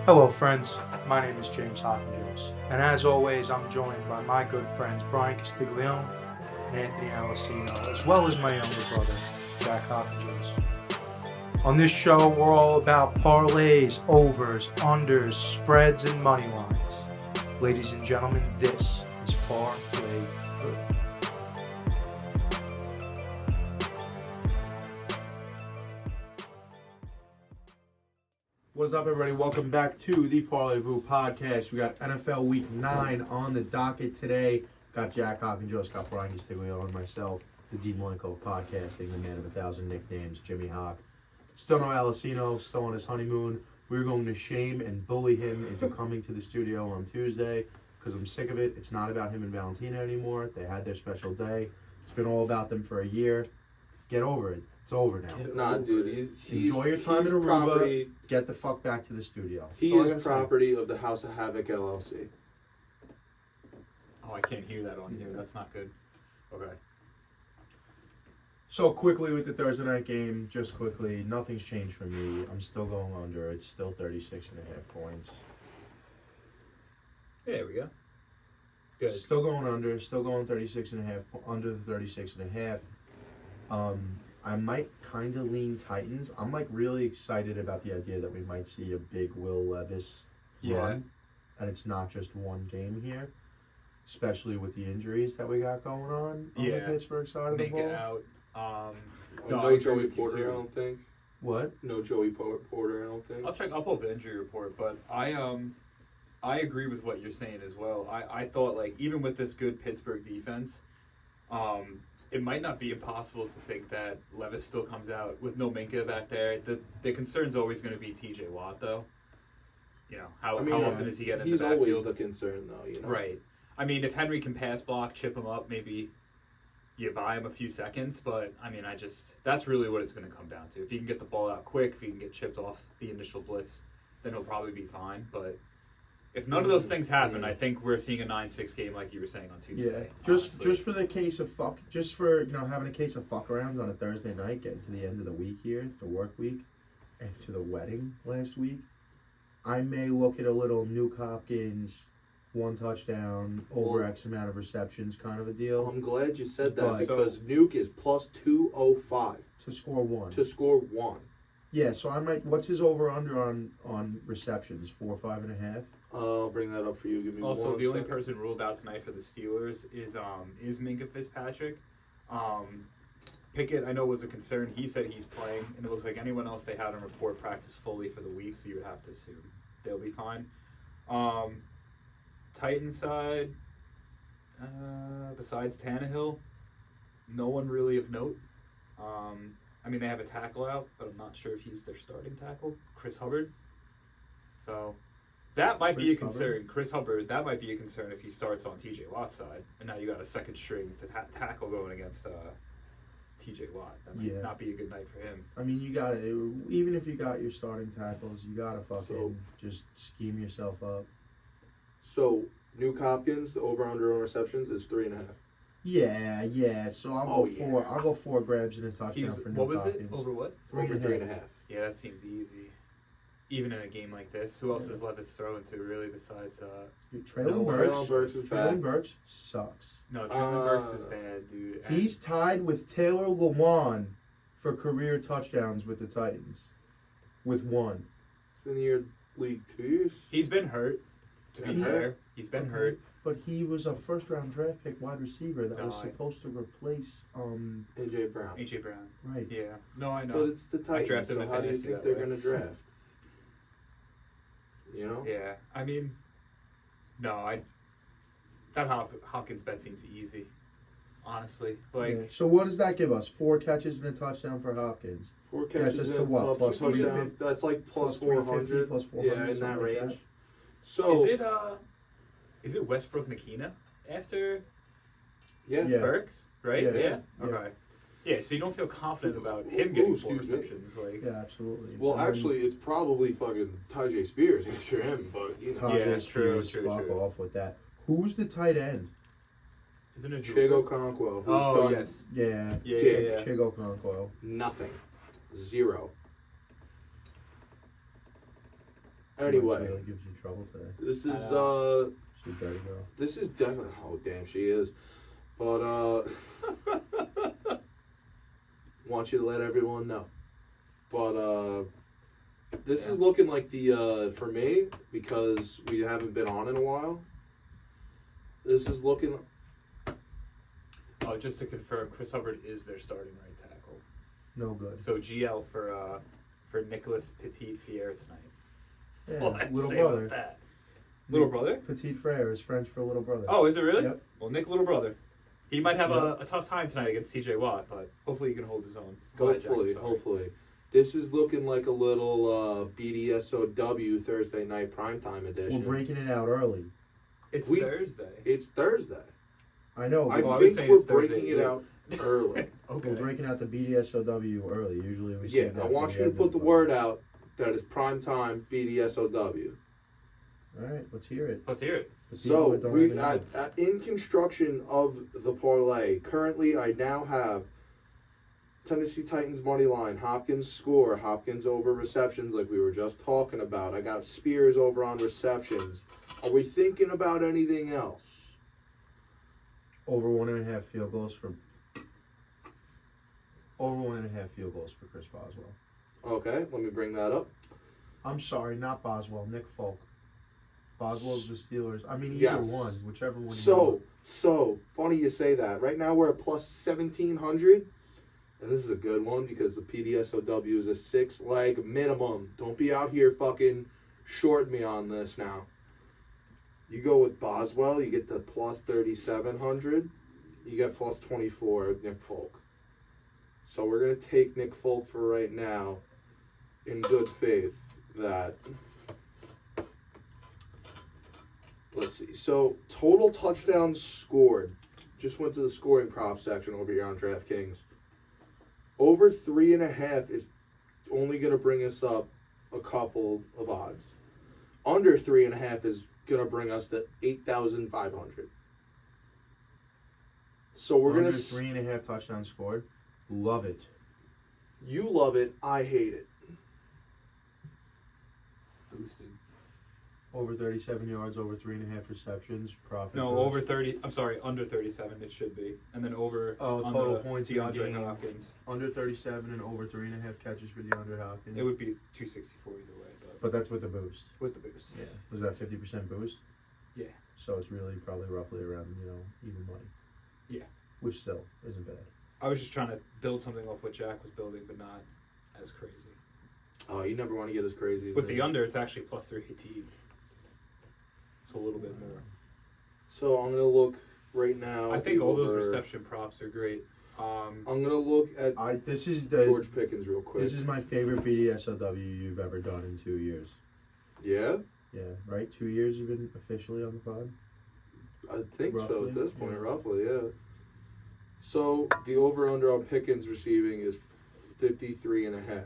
Hello friends, my name is James Hawkins, and as always I'm joined by my good friends Bryan Castiglione and Anthony Alessino, as well as my younger brother, Jack Hawkins. On this show we're all about parlays, overs, unders, spreads, and money lines. Ladies and gentlemen, this is Parlay-Vous. What is up, everybody? Welcome back to the Parlay-Vous podcast. We got NFL Week 9 on the docket today. Got Jack Hawkins, got Bryan Castiglione, and myself, the Dean Monaco of podcasting, the man of 1,000 nicknames, Jimmy Hawk. Still no Alessino, still on his honeymoon. We're going to shame and bully him into coming to the studio on Tuesday because I'm sick of it. It's not about him and Valentina anymore. They had their special day. It's been all about them for a year. Get over it. It's over now. Nah, dude, he's enjoy your time in Aruba. Property, get the fuck back to the studio. He is property of the House of Havoc LLC. Oh, I can't hear that on here. That's not good. Okay. So quickly with the Thursday night game, just quickly, nothing's changed for me. I'm still going under. It's still 36.5 points. There we go. Good. Still going under. Still going 36.5 under the 36.5. I might kind of lean Titans. I'm like really excited about the idea that we might see a big Will Levis run, and it's not just one game here, especially with the injuries that we got going on the Pittsburgh side of the ball. Make it out. No Joey Porter, I don't think. What? No Joey Porter, I don't think. I'll pull up the injury report, but I agree with what you're saying as well. I thought, like, even with this good Pittsburgh defense, it might not be impossible to think that Levis still comes out with no Minka back there. The concern's always going to be TJ Watt, though. You know, how often is he getting in the backfield? He's always the concern, though, you know. Right. I mean, if Henry can pass block, chip him up, maybe you buy him a few seconds. But, I mean, that's really what it's going to come down to. If he can get the ball out quick, if he can get chipped off the initial blitz, then he'll probably be fine. But if none of those things happen, I think we're seeing a 9-6 game like you were saying on Tuesday. Yeah, just for the case of having a case of fuck arounds on a Thursday night, getting to the end of the week here, the work week, after the wedding last week, I may look at a little Nuke Hopkins, 1 touchdown, over X amount of receptions kind of a deal. I'm glad you said that because Nuke is plus 205 to score 1. To score 1. Yeah, so I might. What's his over under on receptions? 4, 5.5. I'll bring that up for you. Give me also, one the only second. person ruled out tonight for the Steelers is Minka Fitzpatrick. Pickett, I know, was a concern. He said he's playing, and it looks like anyone else they had on report practice fully for the week, so you would have to assume they'll be fine. Titans side, besides Tannehill, no one really of note. I mean, they have a tackle out, but I'm not sure if he's their starting tackle, Chris Hubbard. So that might be a concern. Chris Hubbard, that might be a concern if he starts on TJ Watt's side, and now you got a second string to tackle going against TJ Watt. That might not be a good night for him. I mean, you got to, even if you got your starting tackles, you got to fucking just scheme yourself up. So, Nuke Hopkins, the over-under on receptions is 3.5. Yeah. So I'll go 4 grabs and a touchdown for Nuke Hopkins. What was it? Over what? 3.5. Yeah, that seems easy. Even in a game like this, who else is Levis throwing to really besides Traylon Burks is back. Traylon Burks sucks. No, Traylon Burks is bad, dude. He's tied with Taylor Lewan for career touchdowns with the Titans, with 1. It's been the league 2 years. He's been hurt. To be fair, he's been hurt. But he was a first-round draft pick wide receiver that was supposed to replace AJ Brown. AJ Brown. Right. Yeah. No, I know. But it's the Titans, so how do you think they're going to draft? You know? Yeah. I mean, no, that Hopkins bet seems easy, honestly. So what does that give us? 4 catches and a touchdown for Hopkins. 4 catches and a touchdown. That's like plus 400. Plus 400. Yeah, in that range. That. So is it Westbrook Nakina after Burks? Right? Yeah. Okay. Yeah, so you don't feel confident about him getting 4 receptions. Yeah, absolutely. Well, actually, it's probably fucking Tajay Spears after him, but you know. Tajay Spears, fuck off with that. Who's the tight end? Isn't it Chigo Conquo? Oh, yes. Yeah. Chigo Conquo. Nothing. 0. Anyway, Really gives you trouble today. this is She's better go. this is definitely. Oh damn, she is. But want you to let everyone know. But this is looking like the for me, because we haven't been on in a while. This is looking. Oh, just to confirm, Chris Hubbard is their starting right tackle. No good. So GL for Nicholas Petit Fier tonight. That's all I have to little say brother. about that. Little brother? Petit frère is French for little brother. Oh, is it really? Yep. Well, Nick, little brother. He might have Yep. a tough time tonight against CJ Watt, but hopefully he can hold his own. Go ahead, Jack, I'm sorry. Hopefully. This is looking like a little BDSOW Thursday night primetime edition. We're breaking it out early. It's We- Thursday. It's Thursday. I know. I But I was think saying we're it's Thursday breaking it too. out early. Okay. we're breaking out the BDSOW early. Usually we Yeah, save that I for want the you to end put of the pod. word out that it's primetime BDSOW. All right, let's hear it. Let's hear it. The people So, that don't we even know. in construction of the parlay, currently I now have Tennessee Titans money line, Hopkins score, Hopkins over receptions like we were just talking about. I got Spears over on receptions. Are we thinking about anything else? Over 1.5 field goals for. Over 1.5 field goals for Chris Boswell. Okay, let me bring that up. I'm sorry, not Boswell. Nick Folk. Boswell's the Steelers. I mean, either Yes. one, whichever one. So funny you say that. Right now we're at plus 1,700. And this is a good one because the PDSOW is a 6-leg minimum. Don't be out here fucking shorting me on this now. You go with Boswell, you get the plus 3,700. You get plus 24 with Nick Folk. So we're going to take Nick Folk for right now in good faith that... Let's see. So total touchdowns scored. Just went to the scoring prop section over here on DraftKings. Over 3.5 is only going to bring us up a couple of odds. Under 3.5 is going to bring us to 8,500. So we're Under going to... 3.5 touchdowns scored. Love it. You love it. I hate it. Boosted. Over 37 yards, over 3.5 receptions. Profit. No, boost. over 30. I'm sorry, under 37 it should be. And then over Oh, on total the points in the DeAndre game. Hopkins. Under 37 and over 3.5 catches for DeAndre Hopkins. It would be 264 either way, But that's with the boost. with the boost. Yeah. Was that 50% boost? Yeah. So it's really probably roughly around, even money. Yeah. Which still isn't bad. I was just trying to build something off what Jack was building, but not as crazy. Oh, you never want to get as crazy. With as the me. under, it's actually plus 318. It's a little bit more. So I'm going to look right now. I think all those over- reception props are great. I'm going to look at This is George Pickens real quick. This is my favorite BDSOW you've ever done in 2 years. Yeah? Yeah, right? 2 years you've been officially on the pod? I think so Roughly, at this point, yeah. roughly, yeah. So the over-under on Pickens receiving is 53.5.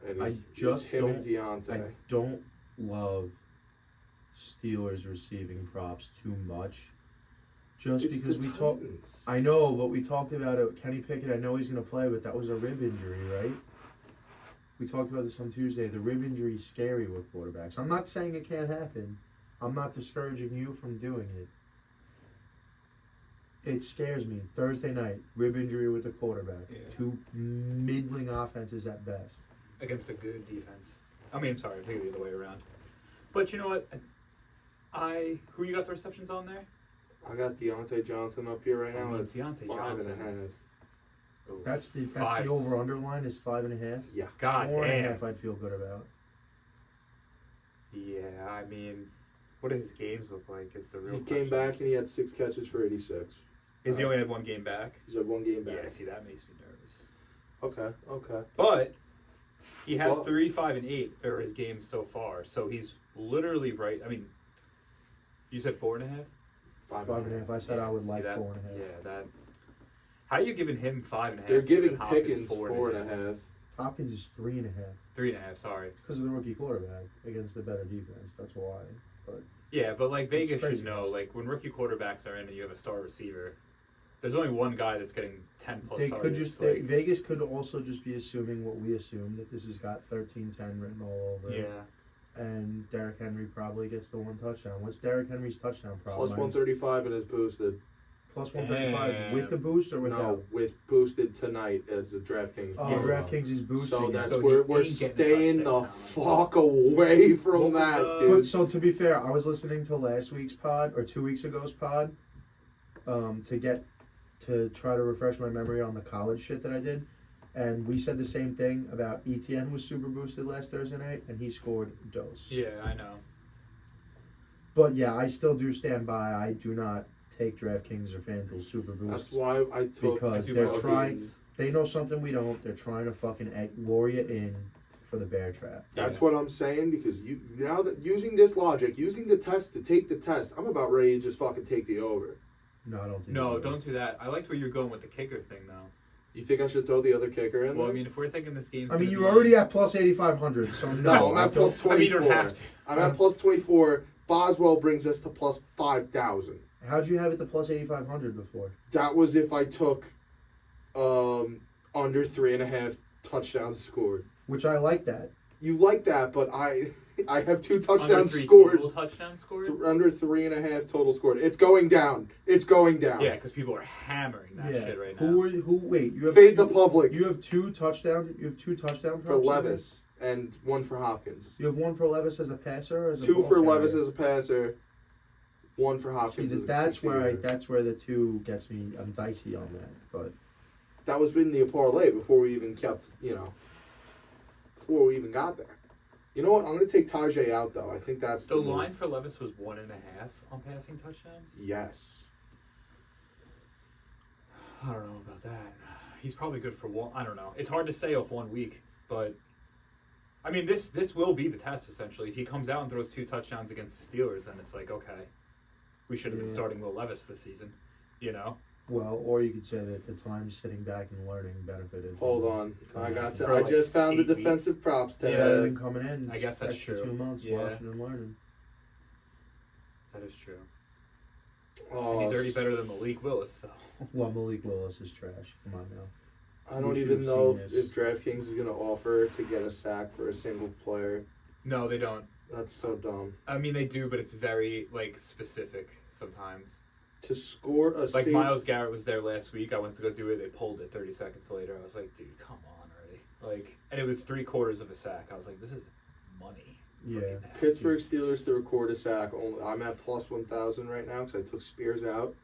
And I it's just him and I Deontay. don't love Steelers receiving props too much. Just It's because the we talked. Titans. I know, but we talked about it. Kenny Pickett, I know he's going to play, but that was a rib injury, right? We talked about this on Tuesday. The rib injury is scary with quarterbacks. I'm not saying it can't happen. I'm not discouraging you from doing it. It scares me. Thursday night, rib injury with the quarterback. Yeah. Two middling offenses at best. Against a good defense. I mean, sorry, maybe the other way around. But you know what? Who you got the receptions on there? I got Deontay Johnson up here right I now mean, at Deontay 5.5. Ooh, That's the fives. over underline is 5.5. Yeah. God 4.5 damn. I'd feel good about. Yeah, I mean, what do his games look like? Is the real He came question. back and he had 6 catches for 86. Is he only had one game back? He's had 1 game back. Yeah, see, that makes me nervous. Okay. But he had Well- 3, 5, and 8 are his games so far. So he's literally right. I mean, you said 4.5? 5.5. I said I would See like that? 4.5. Yeah, that. How are you giving him 5.5? They're giving and Hopkins Pickens 4.5. Hopkins is 3.5. 3.5, sorry. It's because of the rookie quarterback against the better defense. That's why. But Yeah, but like Vegas should crazy. know, like when rookie quarterbacks are in and you have a star receiver, There's only one guy that's getting 10 plus They targets. could just like, Vegas could also just be assuming what we assume, that this has got 13-10 written all over it. yeah. And Derrick Henry probably gets the one touchdown. What's Derrick Henry's touchdown Plus problem? 135 and is boosted. Plus 135 Damn. with the boost or without? No, with boosted tonight as a DraftKings. Oh, Yes. DraftKings is boosting So it. that's So where he we're ain't getting staying the touchdown. fuck away from What was, that, But dude. so to be fair, I was listening to last week's pod or 2 weeks ago's pod, to try to refresh my memory on the college shit that I did, and we said the same thing about ETN was super boosted last Thursday night, and he scored dose. Yeah, I know. But yeah, I still do stand by. I do not take DraftKings or FanDuel super That's boosts why I took. because I do they're fucking- trying. They know something we don't. They're trying to fucking lure you in for the bear trap. That's Yeah. what I'm saying, because you now that using this logic, using the test to take the test, I'm about ready to just fucking take the over. No, I don't think. No, you do. don't do that. I liked where you're going with the kicker thing, though. You think I should throw the other kicker in Well, I there? mean, if we're thinking this game's I mean, gonna you're be- already at plus 8,500, so no. No, I'm I at don't- plus 24. I mean, you don't have to. I'm at plus 24. Boswell brings us to plus 5,000. How'd you have it to plus 8,500 before? That was if I took under 3.5 touchdowns scored. Which I like that. You like that, but I have 2 Under touchdowns 3 scored. total touchdowns scored? Under 3.5 total scored. It's going down. It's going down. Yeah, because people are hammering that shit right now. Wait, you have Fade the public You have 2 touchdown. You have 2 touchdown for props? Levis and 1 for Hopkins. You have 1 for Levis as a passer, or as a 2 ball for carrier? Levis as a passer. 1 for See, Hopkins. as a that's where receiver. that's where the 2 gets me. I'm dicey on that, but That was in the parlay before we even kept, before we even got there. You know what? I'm going to take Tajay out, though. I think that's The move. line for Levis was 1.5 on passing touchdowns. Yes. I don't know about that. He's probably good for one. I don't know. It's hard to say off 1 week, but I mean, this will be the test essentially. If he comes out and throws 2 touchdowns against the Steelers, then it's like, okay, we should have been Yeah. starting Will Levis this season. You know? well, or you could say that the time sitting back and learning benefited. Hold on. I got to. For I like just found the 8 weeks. defensive props tab. Better than coming in. I guess that's extra true. 2 months Yeah. watching and learning. That is true. Oh, And he's already better than Malik Willis, so Well, Malik Willis is trash. Come on now. I don't We should even have know seen if DraftKings is going to offer to get a sack for a single player. no, they don't. That's so dumb. I mean, they do, but it's very like specific sometimes. To score a Like sing- Myles Garrett was there last week. I went to go do it. They pulled it 30 seconds later. I was like, dude, come on already. Like, and it was 3/4 of a sack. I was like, this is money. Yeah. Pittsburgh Steelers to record a sack. I'm at plus 1,000 right now because I took Spears out.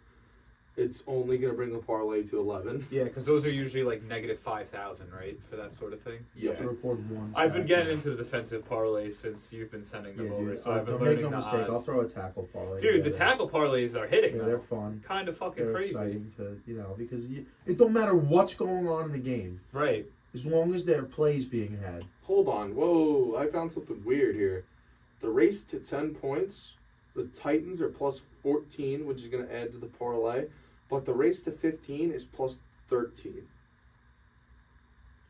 It's only going to bring the parlay to 11. Yeah, because those are usually like negative 5,000, right, for that sort of thing. You have to record 1. I've been sack. getting into the defensive parlays since you've been sending them Yeah, over, dude. so I've been Don't make learning no the mistake. I'll odds. throw a tackle parlay. Dude, the together. tackle parlays are hitting. Yeah, though. they're fun. Kind of fucking They're crazy. exciting to because it don't matter what's going on in the game Right. as long as there are plays being had. Hold on. Whoa. I found something weird here. The race to 10 points, the Titans are plus 14, which is going to add to the parlay. But the race to 15 is plus 13.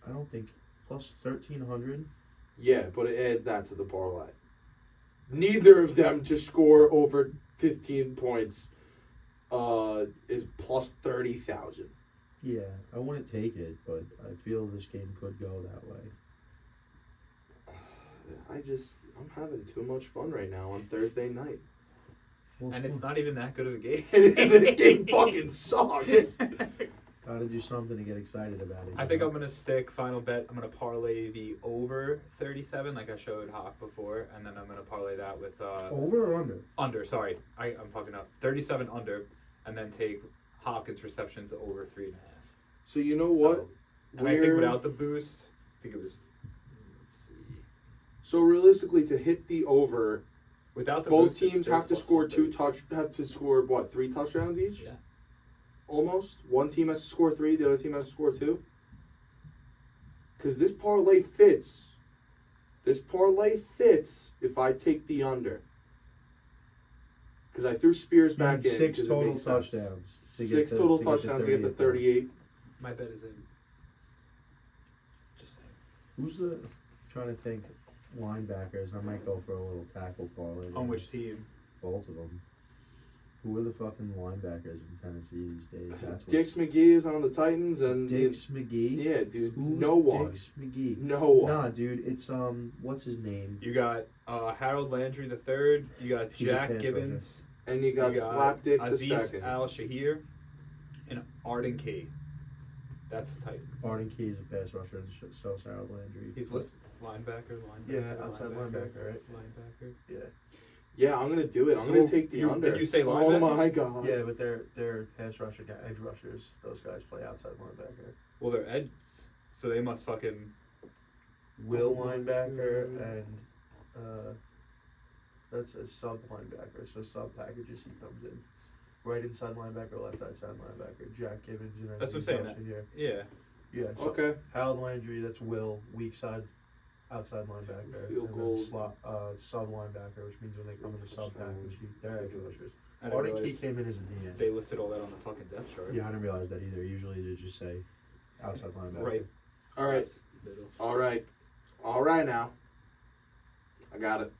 I don't think plus 1,300. Yeah, but it adds that to the parlay. Neither of them to score over 15 points is plus 30,000. Yeah, I wouldn't take it, but I feel this game could go that way. I'm having too much fun right now on Thursday night. Well, And it's not even that good of a game. This game fucking sucks. gotta do something to get excited about it. I think I'm going to stick, final bet, I'm going to parlay the over 37 like I showed Hawk before, and then I'm going to parlay that with... over or under. Under, sorry. I'm fucking up. 37 under, and then take Hawkins receptions over 3.5. So you know what? So, and I think without the boost, I think it was... Let's see. So realistically, to hit the over, Without the both boost, it's teams still have to plus score 130. have to score what, 3 touchdowns each? Yeah. Almost. One team has to score 3, the other team has to score 2. Because this parlay fits. This parlay fits if I take the under. Because I threw Spears You back need in. 6 'cause it total makes sense. touchdowns. 6 total touchdowns to get to 38. My bet is in. Just saying. Who's the... trying to think linebackers. I might go for a little tackle parlay. On there. which team? Both of them. Who are the fucking linebackers in Tennessee these days? That's Dix McGee is on the Titans, and Dix McGee. Yeah, dude. Who's no one. Dix McGee. No one. Nah, dude. It's what's his name? You got Harold Landry III. You got He's a Jack pass Gibbons. And you got Slapdick the Aziz second. Al Shahir and Arden Key. That's the Titans. Arden Key is a pass rusher, and so is Harold Landry. He's listed linebacker. Yeah, outside linebacker, right? Linebacker. Yeah. Yeah, I'm gonna do it. I'm So gonna take the you- under. did you say Oh linebackers? my god. Yeah, but they're pass rusher, edge rushers. Those guys play outside linebacker. Well, they're edges, so they must fucking. Will linebacker and that's a sub linebacker. So sub packages he comes in. Right inside linebacker, left outside linebacker. Jack Gibbons and That's what I'm saying. Here. Yeah. Yeah. So Okay. Harold Landry, that's Will, weak side, outside linebacker. Field and goal. then sub linebacker, which means when they come in the sub package, they're edge rushers. I didn't Arden Key realize came in as a DN. they listed all that on the fucking depth chart. Yeah, I didn't realize that either. Usually they just say outside linebacker. Right. All right. Middle. All right. All right now. I got it.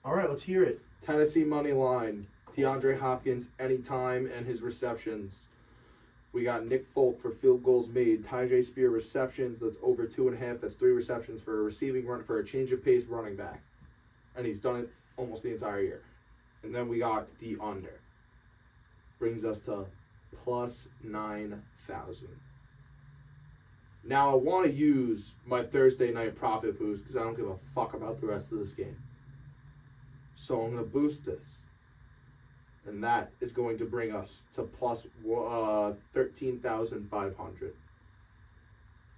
All right, let's hear it. Tennessee money line. DeAndre Hopkins anytime and his receptions. We got Nick Folk for field goals made. Tyjae Spear receptions. That's over 2.5. That's 3 receptions for a receiving run for a change of pace running back, and he's done it almost the entire year. And then we got the under. Brings us to plus 9,000. Now I want to use my Thursday night profit boost because I don't give a fuck about the rest of this game. So I'm going to boost this. And that is going to bring us to plus 13,500.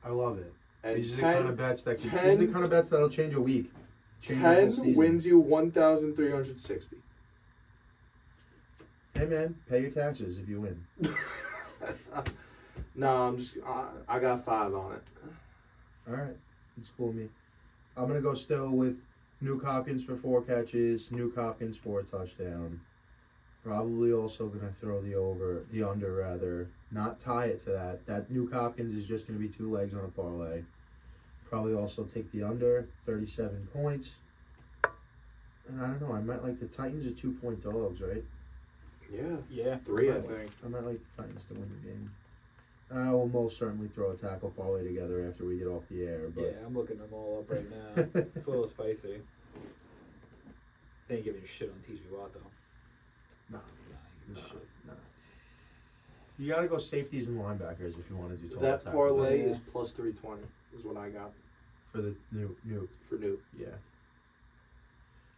I love it. And These are the 10, kind of bets that these are the kind of bets that'll change a week. Change the whole 10 season. wins you 1,360. Hey man, pay your taxes if you win. No, I got 5 on it. All right, it's cool with me. I'm gonna go still with Nuke Hopkins for 4 catches, Nuke Hopkins for a touchdown. Probably also gonna throw the under rather, not tie it to that. That Nuke Hopkins is just gonna be 2 legs on a parlay. Probably also take the under, 37 points. And I don't know, I might like the Titans are 2-point dogs, right? Yeah, 3 I think. I might like the Titans to win the game. And I will most certainly throw a tackle parlay together after we get off the air. But Yeah, I'm looking them all up right now. It's a little spicy. They ain't giving you shit on TJ Watt though. Nah, Nah, shit, nah. You gotta go safeties and linebackers if you want to do total That tackle. parlay Yeah. is plus 320 is what I got For the new, for Nuke. yeah.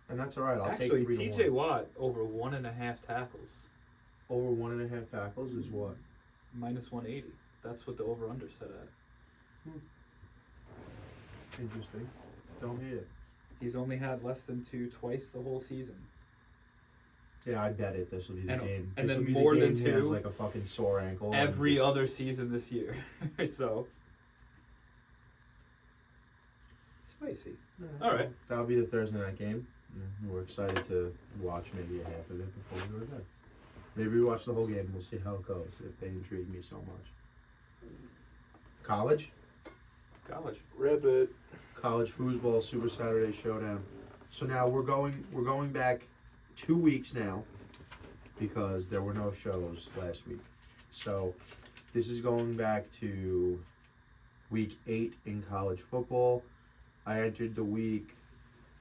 And that's all right. I'll Actually, take 3 to TJ 1. Watt over 1.5 tackles, Over 1.5 tackles is what? minus 180. That's what the over/under set at. Interesting. Don't hate it. He's only had less than 2 twice the whole season. Yeah, I bet it. This will be the And- game. and This then will be more the than game he has 2 like a fucking sore ankle. and Every just- other season this year. So spicy. Yeah, All right. That'll be the Thursday night game. We're excited to watch maybe a half of it before we go to bed. Maybe we watch the whole game and we'll see how it goes if they intrigue me so much. College? College. Ribbit. College foosball Super Saturday Showdown. So now we're going back 2 weeks now because there were no shows last week. So this is going back to week 8 in college football. I entered the week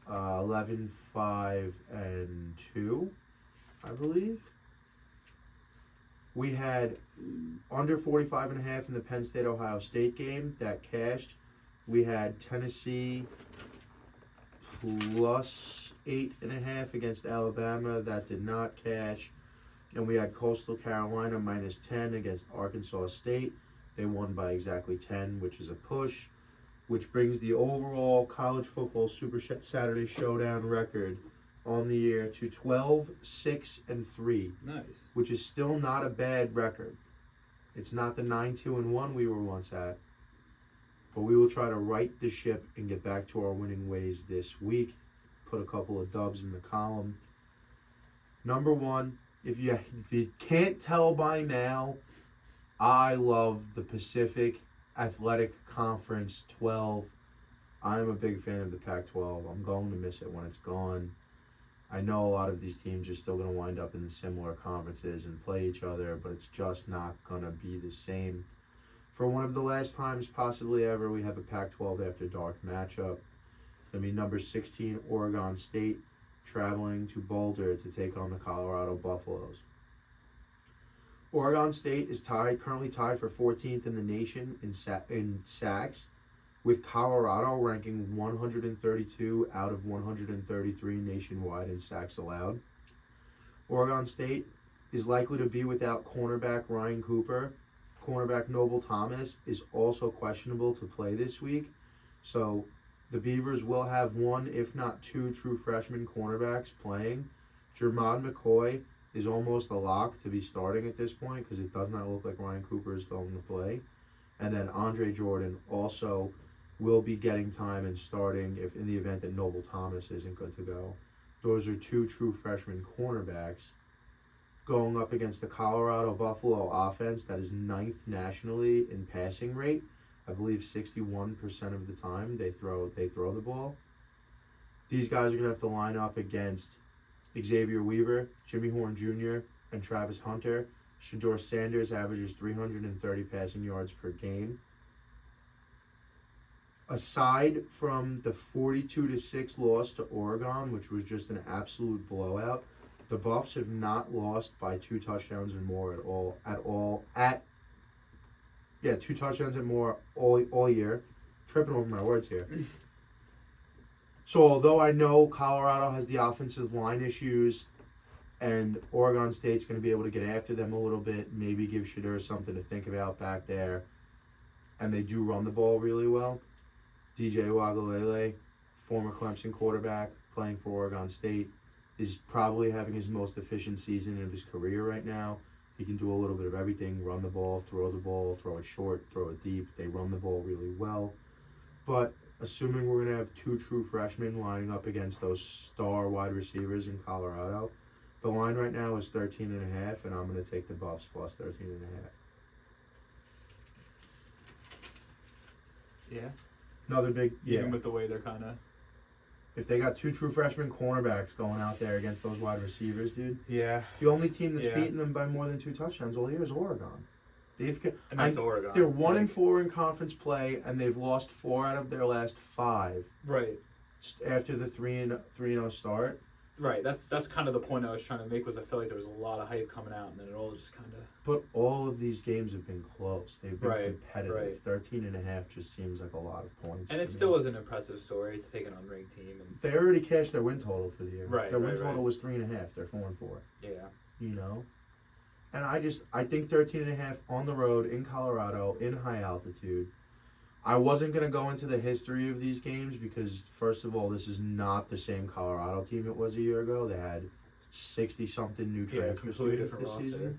11, 5, and 2, I believe. We had under 45.5 in the Penn State-Ohio State game that cashed. We had Tennessee plus 8.5 against Alabama that did not cash. And we had Coastal Carolina minus 10 against Arkansas State. They won by exactly 10, which is a push, which brings the overall college football Super Saturday Showdown record on the year to 12, 6, and 3, Nice. which is still not a bad record. It's not the 9, 2, and 1 we were once at, but we will try to right the ship and get back to our winning ways this week. Put a couple of dubs in the column. Number 1, if you can't tell by now, I love the Pacific Athletic Conference 12. I'm a big fan of the Pac-12. I'm going to miss it when it's gone. I know a lot of these teams are still going to wind up in the similar conferences and play each other, but it's just not going to be the same. For one of the last times, possibly ever, we have a Pac-12 After Dark matchup. It's going to be number 16 Oregon State traveling to Boulder to take on the Colorado Buffaloes. Oregon State is currently tied for 14th in the nation in sacks, with Colorado ranking 132 out of 133 nationwide in sacks allowed. Oregon State is likely to be without cornerback Ryan Cooper. Cornerback Noble Thomas is also questionable to play this week. So the Beavers will have one, if not two, true freshman cornerbacks playing. Jermod McCoy is almost a lock to be starting at this point because it does not look like Ryan Cooper is going to play. And then Andre Jordan also will be getting time and starting if in the event that Noble Thomas isn't good to go. Those are two true freshman cornerbacks going up against the Colorado Buffalo offense that is 9th nationally in passing rate. I believe 61% of the time they throw the ball. These guys are going to have to line up against Xavier Weaver, Jimmy Horn Jr., and Travis Hunter. Shedeur Sanders averages 330 passing yards per game. Aside from the 42-6 loss to Oregon, which was just an absolute blowout, the Buffs have not lost by 2 touchdowns or more two touchdowns and more all year. Tripping over my words here. So although I know Colorado has the offensive line issues and Oregon State's going to be able to get after them a little bit, maybe give Shedeur something to think about back there, and they do run the ball really well, DJ Uiagalelei, former Clemson quarterback playing for Oregon State, is probably having his most efficient season of his career right now. He can do a little bit of everything, run the ball, throw it short, throw it deep. They run the ball really well. But assuming we're going to have 2 true freshmen lining up against those star wide receivers in Colorado, the line right now is 13.5, and I'm going to take the Buffs plus 13.5. Yeah. Another big, Even with the way they're kind of... If they got 2 true freshman cornerbacks going out there against those wide receivers, dude. Yeah. The only team that's beaten them by more than 2 touchdowns all year is Oregon. And that's Oregon. They're 1-4 in conference play, and they've lost 4 out of their last 5. Right. After the 3-0 start. Right. That's kind of the point I was trying to make. Was I felt like there was a lot of hype coming out, and then it all just kind of. But all of these games have been close. They've been competitive. Right. 13.5 just seems like a lot of points. And it still was an impressive story to take an unranked team. And they already cashed their win total for the year. Right. Their win total was 3.5. They're 4-4. Yeah. You know. And I think 13.5 on the road in Colorado in high altitude. I wasn't going to go into the history of these games because, first of all, this is not the same Colorado team it was a year ago. They had 60-something new transfer students this season.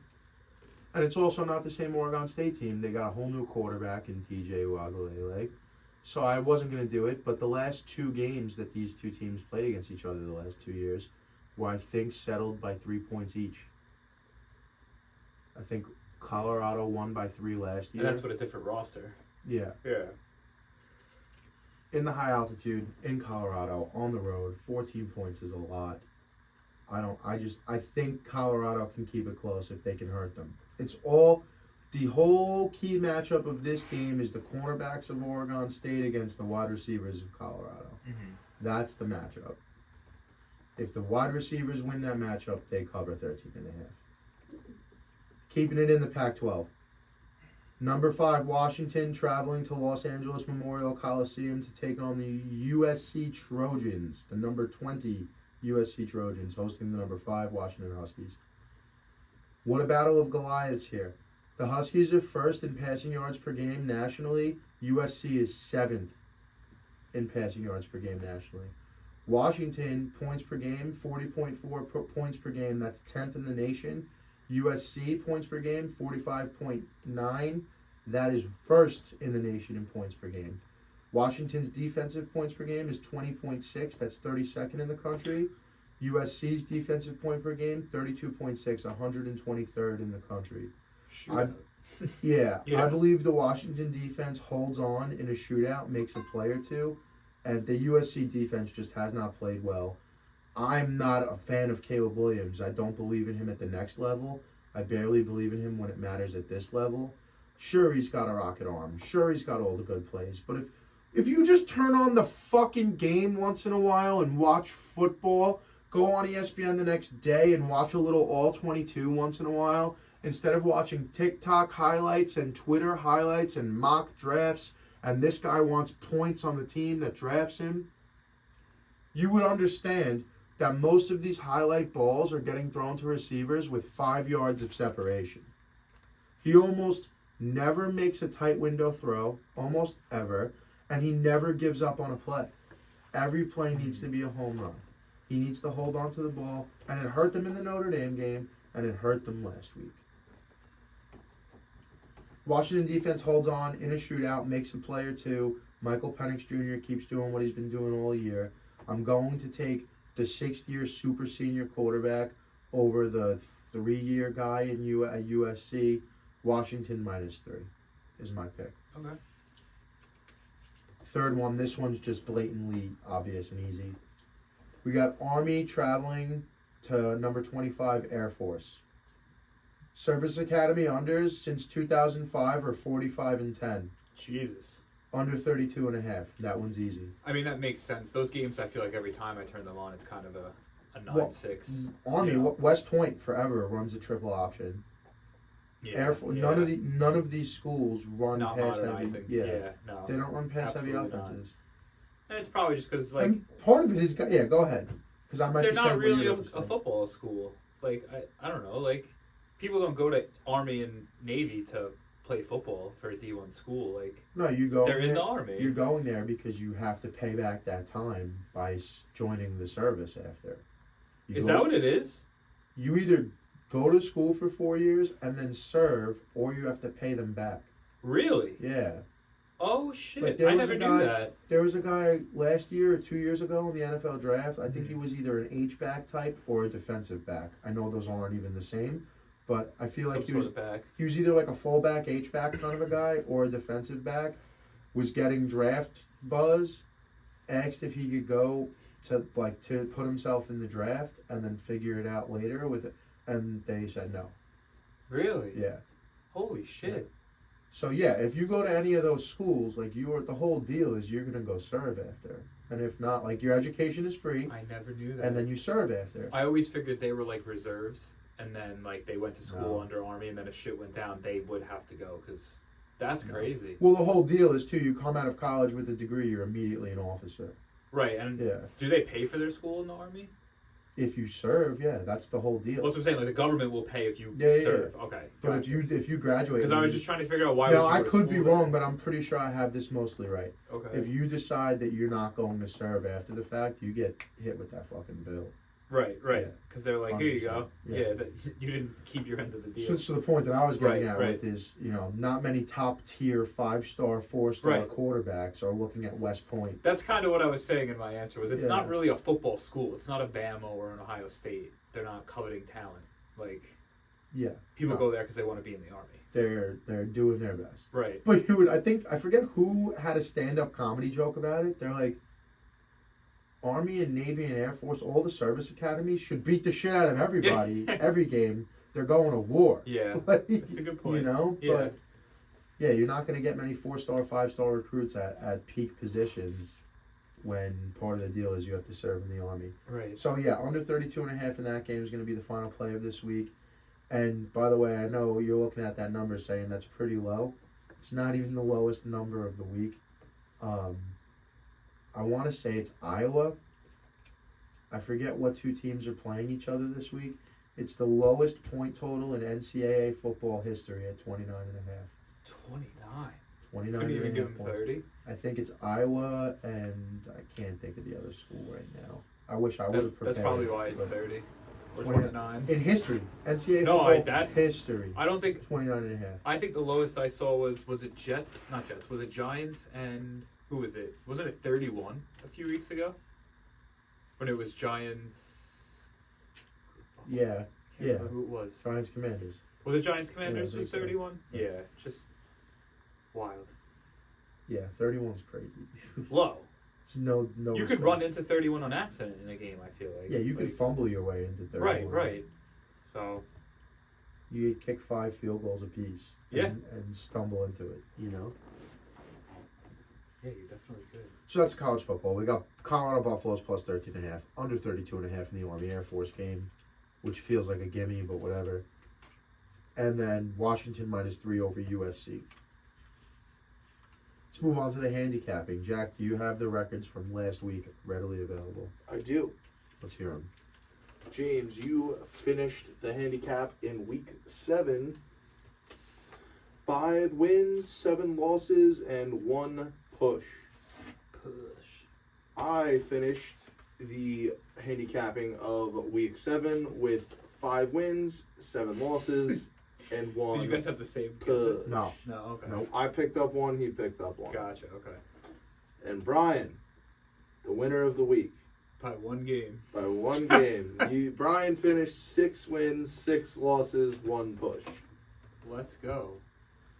And it's also not the same Oregon State team. They got a whole new quarterback in DJ Uiagalelei. So I wasn't going to do it. But the last 2 games that these 2 teams played against each other the last 2 years were, I think, settled by 3 points each. I think Colorado won by 3 last year. And that's with a different roster. Yeah. Yeah. In the high altitude, in Colorado, on the road, 14 points is a lot. I think Colorado can keep it close if they can hurt them. The whole key matchup of this game is the cornerbacks of Oregon State against the wide receivers of Colorado. Mm-hmm. That's the matchup. If the wide receivers win that matchup, they cover 13.5. Keeping it in the Pac-12. Number 5, Washington traveling to Los Angeles Memorial Coliseum to take on the USC Trojans. The number 20 USC Trojans hosting the number 5 Washington Huskies. What a battle of Goliaths here. The Huskies are 1st in passing yards per game nationally. USC is 7th in passing yards per game nationally. Washington, points per game, 40.4 points per game. That's 10th in the nation. USC, points per game, 45.9. That is 1st in the nation in points per game. Washington's defensive points per game is 20.6. That's 32nd in the country. USC's defensive point per game, 32.6, 123rd in the country. I believe the Washington defense holds on in a shootout, makes a play or two, and the USC defense just has not played well. I'm not a fan of Caleb Williams. I don't believe in him at the next level. I barely believe in him when it matters at this level. Sure, he's got a rocket arm. Sure, he's got all the good plays. But if you just turn on the fucking game once in a while and watch football, go on ESPN the next day and watch a little All-22 once in a while, instead of watching TikTok highlights and Twitter highlights and mock drafts, and this guy wants points on the team that drafts him, you would understand that most of these highlight balls are getting thrown to receivers with 5 yards of separation. He almost never makes a tight window throw, almost ever, and he never gives up on a play. Every play needs to be a home run. He needs to hold on to the ball, and it hurt them in the Notre Dame game, and it hurt them last week. Washington defense holds on in a shootout, makes a play or two. Michael Penix Jr. keeps doing what he's been doing all year. I'm going to take the 6th-year super senior quarterback over the 3-year guy at USC. Washington -3 is my pick. Okay. Third one, this one's just blatantly obvious and easy. We got Army traveling to number 25 Air Force. Service Academy unders since 2005 are 45-10. Jesus. Under 32.5. That one's easy. I mean, that makes sense. Those games, I feel like every time I turn them on, it's kind of a 9-6. Army, West Point forever runs a triple option. Yeah, Air Force, none of these schools run not pass modernizing. heavy. No. They don't run pass heavy Absolutely offenses. And it's probably just because, like, And part of it is, go ahead. Because I might they're be not saying really what a you're saying. football school. Like, I don't know. Like, people don't go to Army and Navy to play football for a D1 school. Like, No, you go. they're in the Army. You're going there because you have to pay back that time by joining the service after. Is that what it is? You either go to school for 4 years and then serve, or you have to pay them back. Really? Yeah. Oh, shit. Like, I never knew that. There was a guy last year or 2 years ago in the NFL draft. I think he was either an H-back type or a defensive back. I know those aren't even the same, but I feel like he was either like a fullback, H-back kind of a guy or a defensive back. Was getting draft buzz, asked if he could go to put himself in the draft and then figure it out later with it, and they said no. Really? Yeah. Holy shit. Yeah. So yeah, if you go to any of those schools, like the whole deal is you're gonna go serve after, and if not, like your education is free. I never knew that. And then you serve after. I always figured they were like reserves, and then like they went to school under Army, and then if shit went down, they would have to go because that's crazy. Well, the whole deal is too. You come out of college with a degree, you're immediately an officer. Right, and do they pay for their school in the Army? If you serve, yeah, that's the whole deal. Well, that's what I'm saying. Like the government will pay if you serve. Yeah. Okay. But if you graduate, because I was just trying to figure out why. Now I could be wrong, but I'm pretty sure I have this mostly right. Okay. If you decide that you're not going to serve after the fact, you get hit with that fucking bill. Right. Because they're like, 100%. Here you go. Yeah, you didn't keep your end of the deal. So the point that I was getting at with is, not many top tier 5-star, 4-star quarterbacks are looking at West Point. That's kind of what I was saying in my answer. Was it's not really a football school. It's not a Bama or an Ohio State. They're not coveting talent. Like, people go there because they want to be in the Army. They're doing their best. Right. But I forget who had a stand-up comedy joke about it. They're like, Army and Navy and Air Force, all the service academies should beat the shit out of everybody every game. They're going to war. Yeah, like, that's a good point. But you're not going to get many 4-star, 5-star recruits at peak positions when part of the deal is you have to serve in the Army. Right. So under 32.5 in that game is going to be the final play of this week. And by the way, I know you're looking at that number saying that's pretty low. It's not even the lowest number of the week. I want to say it's Iowa. I forget what 2 teams are playing each other this week. It's the lowest point total in NCAA football history at 29.5. 29? 29 Couldn't even give them points. 30? I think it's Iowa, and I can't think of the other school right now. I wish I would have prepared. That's probably why it's 30. Or 29. In history. NCAA football that's history. I don't think... 29.5. I think the lowest I saw was it Jets? Not Jets. Was it Giants and... Who was it? Wasn't it 31 a few weeks ago? When it was Giants... Yeah. I can't remember who it was. Giants Commanders. Was it Giants Commanders was 31? So. Yeah, just wild. Yeah, 31's crazy. Low. It's no. You could run into 31 on accident in a game. I feel like. Yeah, you could fumble your way into 31. Right. So. You could kick 5 field goals apiece. Yeah. And stumble into it. You know. Yeah, you definitely could. So that's college football. We got Colorado Buffaloes plus 13.5, under 32.5 in the Army Air Force game, which feels like a gimme, but whatever. And then Washington minus 3 over USC. Let's move on to the handicapping. Jack, do you have the records from last week readily available? I do. Let's hear them. James, you finished the handicap in week 7. 5 wins, 7 losses, and 1 push. I finished the handicapping of week 7 with 5 wins, 7 losses, and 1. Did you guys have the same push. guesses? No. No, okay. Nope. I picked up 1, he picked up 1. Gotcha, okay. And Bryan, the winner of the week. By 1 game. By 1 game. Bryan finished 6 wins, 6 losses, 1 push. Let's go,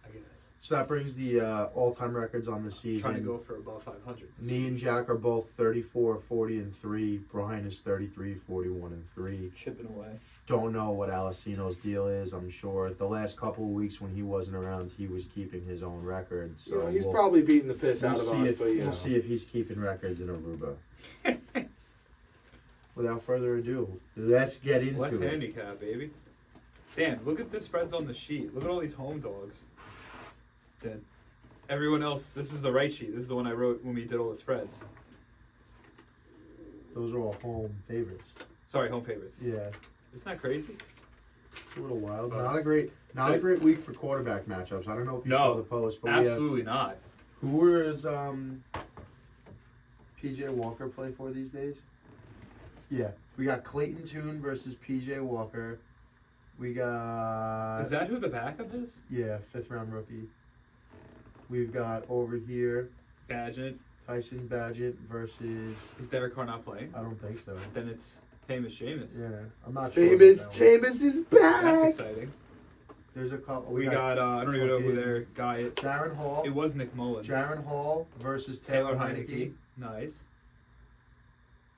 I guess. So that brings the all-time records on the season. Trying to go for above 500. Me and Jack are both 34, 40, and 3. Brian is 33, 41, and 3. Chipping away. Don't know what Alessino's deal is. I'm sure the last couple of weeks when he wasn't around, he was keeping his own record. So he's probably beating the piss out of see us, if, but we'll see if he's keeping records in Aruba. Without further ado, let's get into Let's it. handicap, baby. Dan, look at the spreads on the sheet. Look at all these home dogs. Dan, everyone else, this is the right sheet. This is the one I wrote when we did all the spreads. Those are all home favorites. Sorry, home favorites. Yeah, Isn't that crazy? it's a little wild. But- Not a great week for quarterback matchups. I don't know if you saw the post, but Absolutely not. who is PJ Walker play for these days? Yeah, we got Clayton Tune versus PJ Walker. We got Is that who the backup is? 5th round rookie. We've got over here Badgett. Tyson Badgett versus. Is Derek Carr not playing? I don't think so. Then it's famous Jameis. Yeah, I'm not sure. Famous about that one. Jameis is back! That's exciting. There's a couple. We got I don't even know who fucking their guy is. Jaron Hall. It was Nick Mullins. Jaron Hall versus Taylor Heineke. Nice.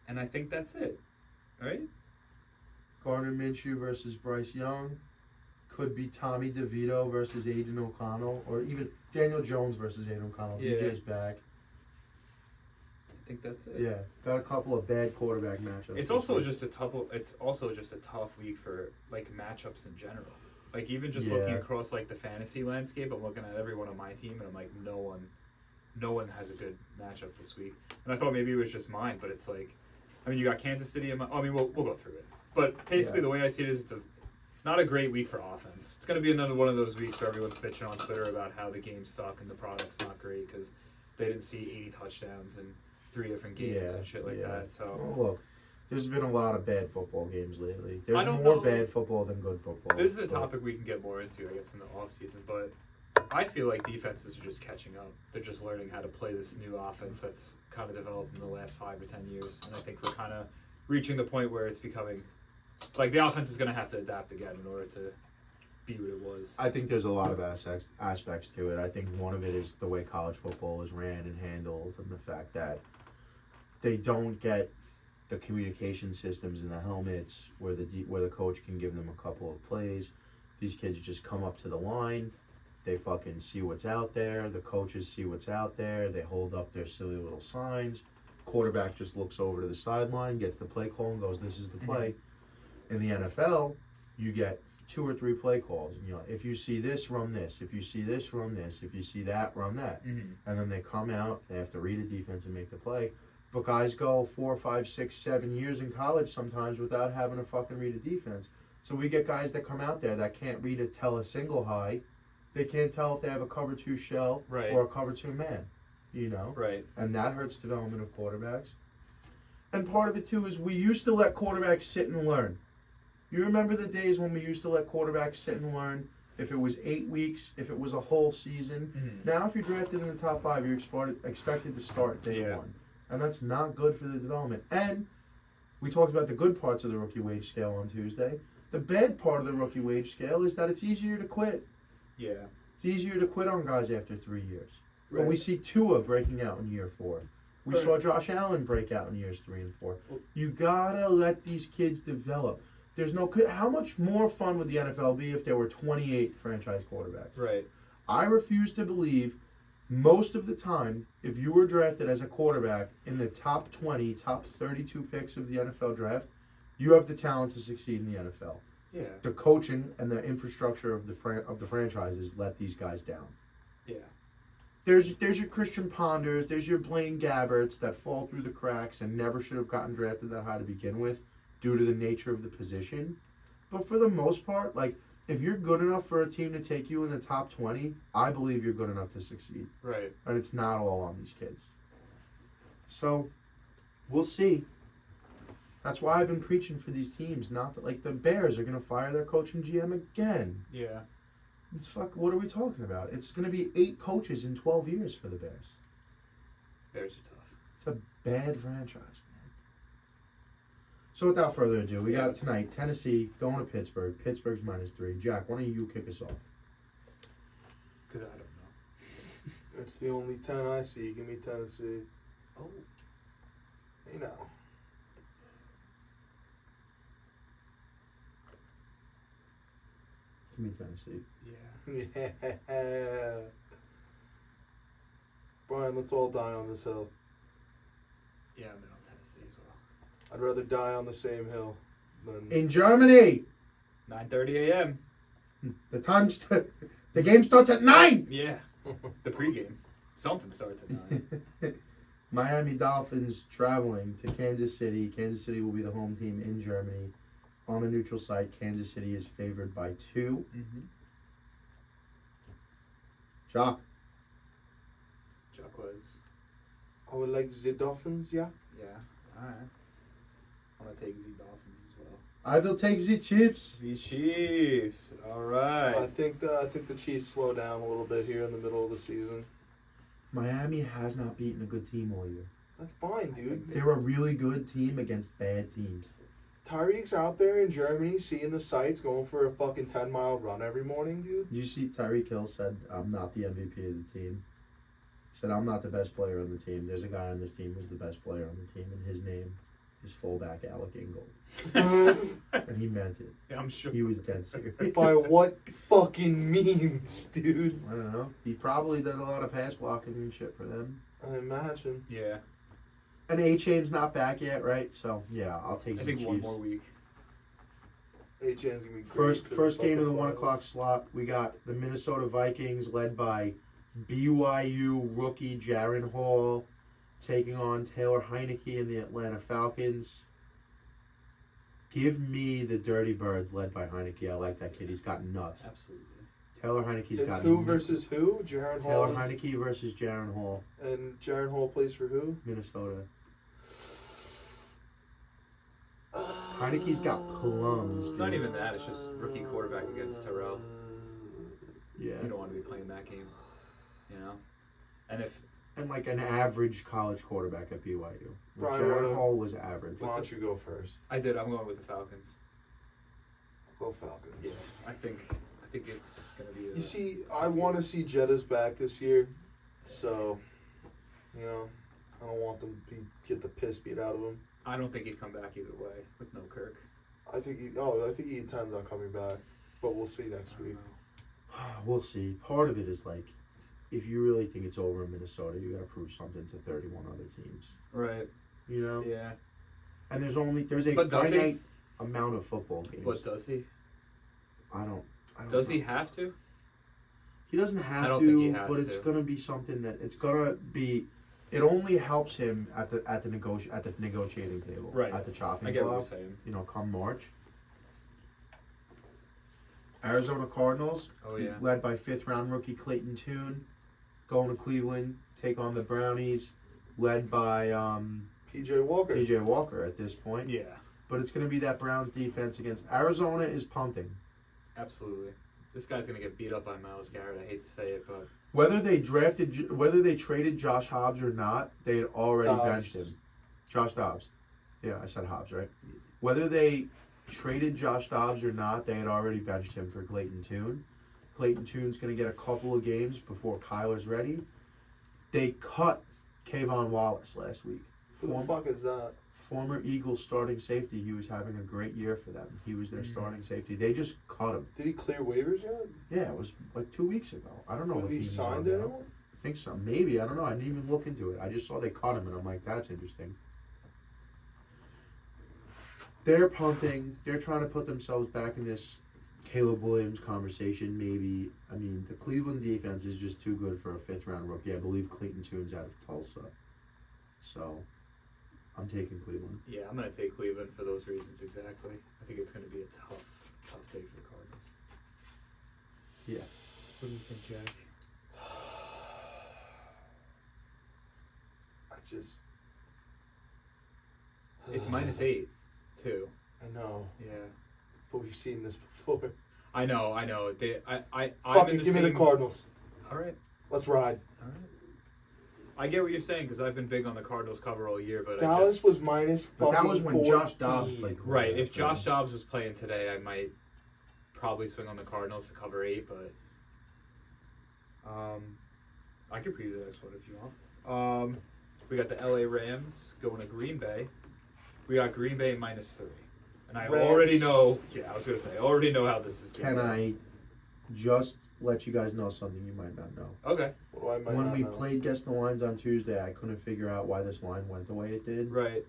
And I think that's it. Right? Gardner Minshew versus Bryce Young. Could be Tommy DeVito versus Aiden O'Connell, or even Daniel Jones versus Aiden O'Connell. Yeah. DJ's back. I think that's it. Yeah, got a couple of bad quarterback matchups. It's also just a tough. It's also just a tough week for like matchups in general. Like even just looking Yeah. across like the fantasy landscape, I'm looking at everyone on my team, and I'm like, no one has a good matchup this week. And I thought maybe it was just mine, but it's like, I mean, you got Kansas City. We'll go through it. But basically, the way I see it is, it's not a great week for offense. It's going to be another one of those weeks where everyone's bitching on Twitter about how the games suck and the product's not great because they didn't see 80 touchdowns in 3 different games and shit like that. So well, look, there's been a lot of bad football games lately. There's I don't more know. bad football than good football. this is a topic we can get more into, I guess, in the off season. But I feel like defenses are just catching up. They're just learning how to play this new offense that's kind of developed in the last 5 or 10 years. And I think we're kind of reaching the point where it's becoming like the offense is going to have to adapt again in order to be what it was. I think there's a lot of aspects to it. I think one of it is the way college football is ran and handled, and the fact that they don't get the communication systems in the helmets where the coach can give them a couple of plays. These kids just come up to the line, they fucking see what's out there. The coaches see what's out there. They hold up their silly little signs. Quarterback just looks over to the sideline, gets the play call, and goes, "This is the play." In the NFL, you get 2 or 3 play calls. And, if you see this, run this. If you see this, run this. If you see that, run that. Mm-hmm. And then they come out, they have to read a defense and make the play. But guys go 4, 5, 6, 7 years in college sometimes without having to fucking read a defense. So we get guys that come out there that can't tell a single high. They can't tell if they have a cover 2 shell or a cover 2 man, Right. And that hurts development of quarterbacks. And part of it too is we used to let quarterbacks sit and learn. You remember the days when we used to let quarterbacks sit and learn? If it was 8 weeks, if it was a whole season. Mm-hmm. Now if you're drafted in the top 5, you're expected to start day 1. And that's not good for the development. And we talked about the good parts of the rookie wage scale on Tuesday. The bad part of the rookie wage scale is that it's easier to quit. Yeah. It's easier to quit on guys after 3 years. Right. But we see Tua breaking out in year 4. We saw Josh Allen break out in years 3 and 4. You gotta let these kids develop. There's no. How much more fun would the NFL be if there were 28 franchise quarterbacks? Right. I refuse to believe most of the time, if you were drafted as a quarterback in the top 20, top 32 picks of the NFL draft, you have the talent to succeed in the NFL. Yeah. The coaching and the infrastructure of the franchises let these guys down. Yeah. There's your Christian Ponders, there's your Blaine Gabberts that fall through the cracks and never should have gotten drafted that high to begin with due to the nature of the position. But for the most part, like, if you're good enough for a team to take you in the top 20, I believe you're good enough to succeed. Right. And it's not all on these kids. So, we'll see. That's why I've been preaching for these teams. Not that, like, the Bears are going to fire their coach and GM again. Yeah. It's what are we talking about? It's going to be 8 coaches in 12 years for the Bears. Bears are tough. It's a bad franchise, man. So without further ado, we got tonight Tennessee going to Pittsburgh. Pittsburgh's -3. Jack, why don't you kick us off? Because I don't know. It's the only 10 I see. Give me Tennessee. Oh. You know. Give me Tennessee. Yeah. Yeah. Brian, let's all die on this hill. Yeah, I'm in on Tennessee as well. I'd rather die on the same hill than... In Germany! 9:30 a.m. The game starts at 9! Yeah. The pregame. Something starts at 9. Miami Dolphins traveling to Kansas City. Kansas City will be the home team in Germany. On the neutral site, Kansas City is favored by 2. Mm-hmm. Jock. Chuck was. I would like the Dolphins, yeah? Yeah. All right. I'm going to take Z Dolphins as well. I will take the Chiefs. The Chiefs. All right. I think the Chiefs slow down a little bit here in the middle of the season. Miami has not beaten a good team all year. That's fine, dude. They're a really good team against bad teams. Tyreek's out there in Germany seeing the sights, going for a fucking 10-mile run every morning, dude. Did you see Tyreek Hill said, I'm not the MVP of the team? He said, I'm not the best player on the team. There's a guy on this team who's the best player on the team, and his name is fullback Alec Ingold. And he meant it. Yeah, I'm sure. He was dead serious. By what fucking means, dude? I don't know. He probably did a lot of pass blocking and shit for them. I imagine. Yeah. And A-Chain's not back yet, right? So, yeah, I'll take I some think Chiefs. one more week. A-Chan's gonna be great. First game of the 1 o'clock slot, we got the Minnesota Vikings led by BYU rookie Jaron Hall taking on Taylor Heineke and the Atlanta Falcons. Give me the Dirty Birds led by Heineke. I like that kid. He's got nuts. Absolutely. Taylor Heineke's It's got who versus who? Jaron Hall. Taylor Heineke versus Jaron Hall. And Jaron Hall plays for who? Minnesota. Heineke's got plums. It's not even that. It's just rookie quarterback against Terrell. Yeah. You don't want to be playing that game. You know? And like an average college quarterback at BYU. Bryan, Jaron Hall was average. Why don't you go first? I'm going with the Falcons. Go Falcons. Yeah. I think it's going to be You see, I want to see Jetta's back this year, so, you know, I don't want them to get the piss beat out of him. I don't think he'd come back either way with no Kirk. I think he intends on coming back, but we'll see next week. We'll see. Part of it is like, if you really think it's over in Minnesota, you got to prove something to 31 other teams. Right. You know? Yeah. And there's a finite amount of football games. But does he? I don't Does know. he have to? He doesn't have I don't to, think he has but it's to. going to be something that it's going to be. It only helps him at the negotiating table, Right. At the chopping I get what block. you're saying. You know, come March. Arizona Cardinals, Oh yeah. led by 5th-round rookie Clayton Tune, going to Cleveland, take on the Brownies, led by PJ Walker. PJ Walker at this point. Yeah. But it's going to be that Browns defense against Arizona is punting. Absolutely. This guy's gonna get beat up by Myles Garrett. I hate to say it, but Whether they traded Josh Hobbs or not, they had already Dobbs. benched him. Josh Dobbs. Yeah, I said Hobbs, right? Whether they traded Josh Dobbs or not, they had already benched him for Clayton Tune. Clayton Tune's going to get a couple of games before Kyler's ready. They cut Kayvon Wallace last week. Who the fuck is that? Former Eagles starting safety. He was having a great year for them. He was their starting safety. They just cut him. Did he clear waivers yet? Yeah, it was like 2 weeks ago. I don't know what he team signed he's on it. now. I think so. Maybe. I don't know. I didn't even look into it. I just saw they cut him, and I'm like, that's interesting. They're punting. They're trying to put themselves back in this Caleb Williams conversation, maybe. I mean, the Cleveland defense is just too good for a fifth-round rookie. I believe Clayton Tune's out of Tulsa. So, I'm taking Cleveland. Yeah, I'm going to take Cleveland for those reasons exactly. I think it's going to be a tough day for the Cardinals. Yeah. What do you think, Jack? It's -8, too. I know, Yeah. but we've seen this before. I know. I'm Fucking in the give me same... the Cardinals. All right. Let's ride. All right. I get what you're saying because I've been big on the Cardinals cover all year, but Dallas was minus But that fucking was when 14. Josh Dobbs played. Right. If Josh Dobbs was playing today, I might probably swing on the Cardinals to cover 8, but I could preview the next one if you want. We got the LA Rams going to Green Bay. We got Green Bay -3. And I Rams. already know, I was going to say, I already know how this is going. Can I just let you guys know something you might not know? Okay. When we played Guess the Lines on Tuesday, I couldn't figure out why this line went the way it did. Right.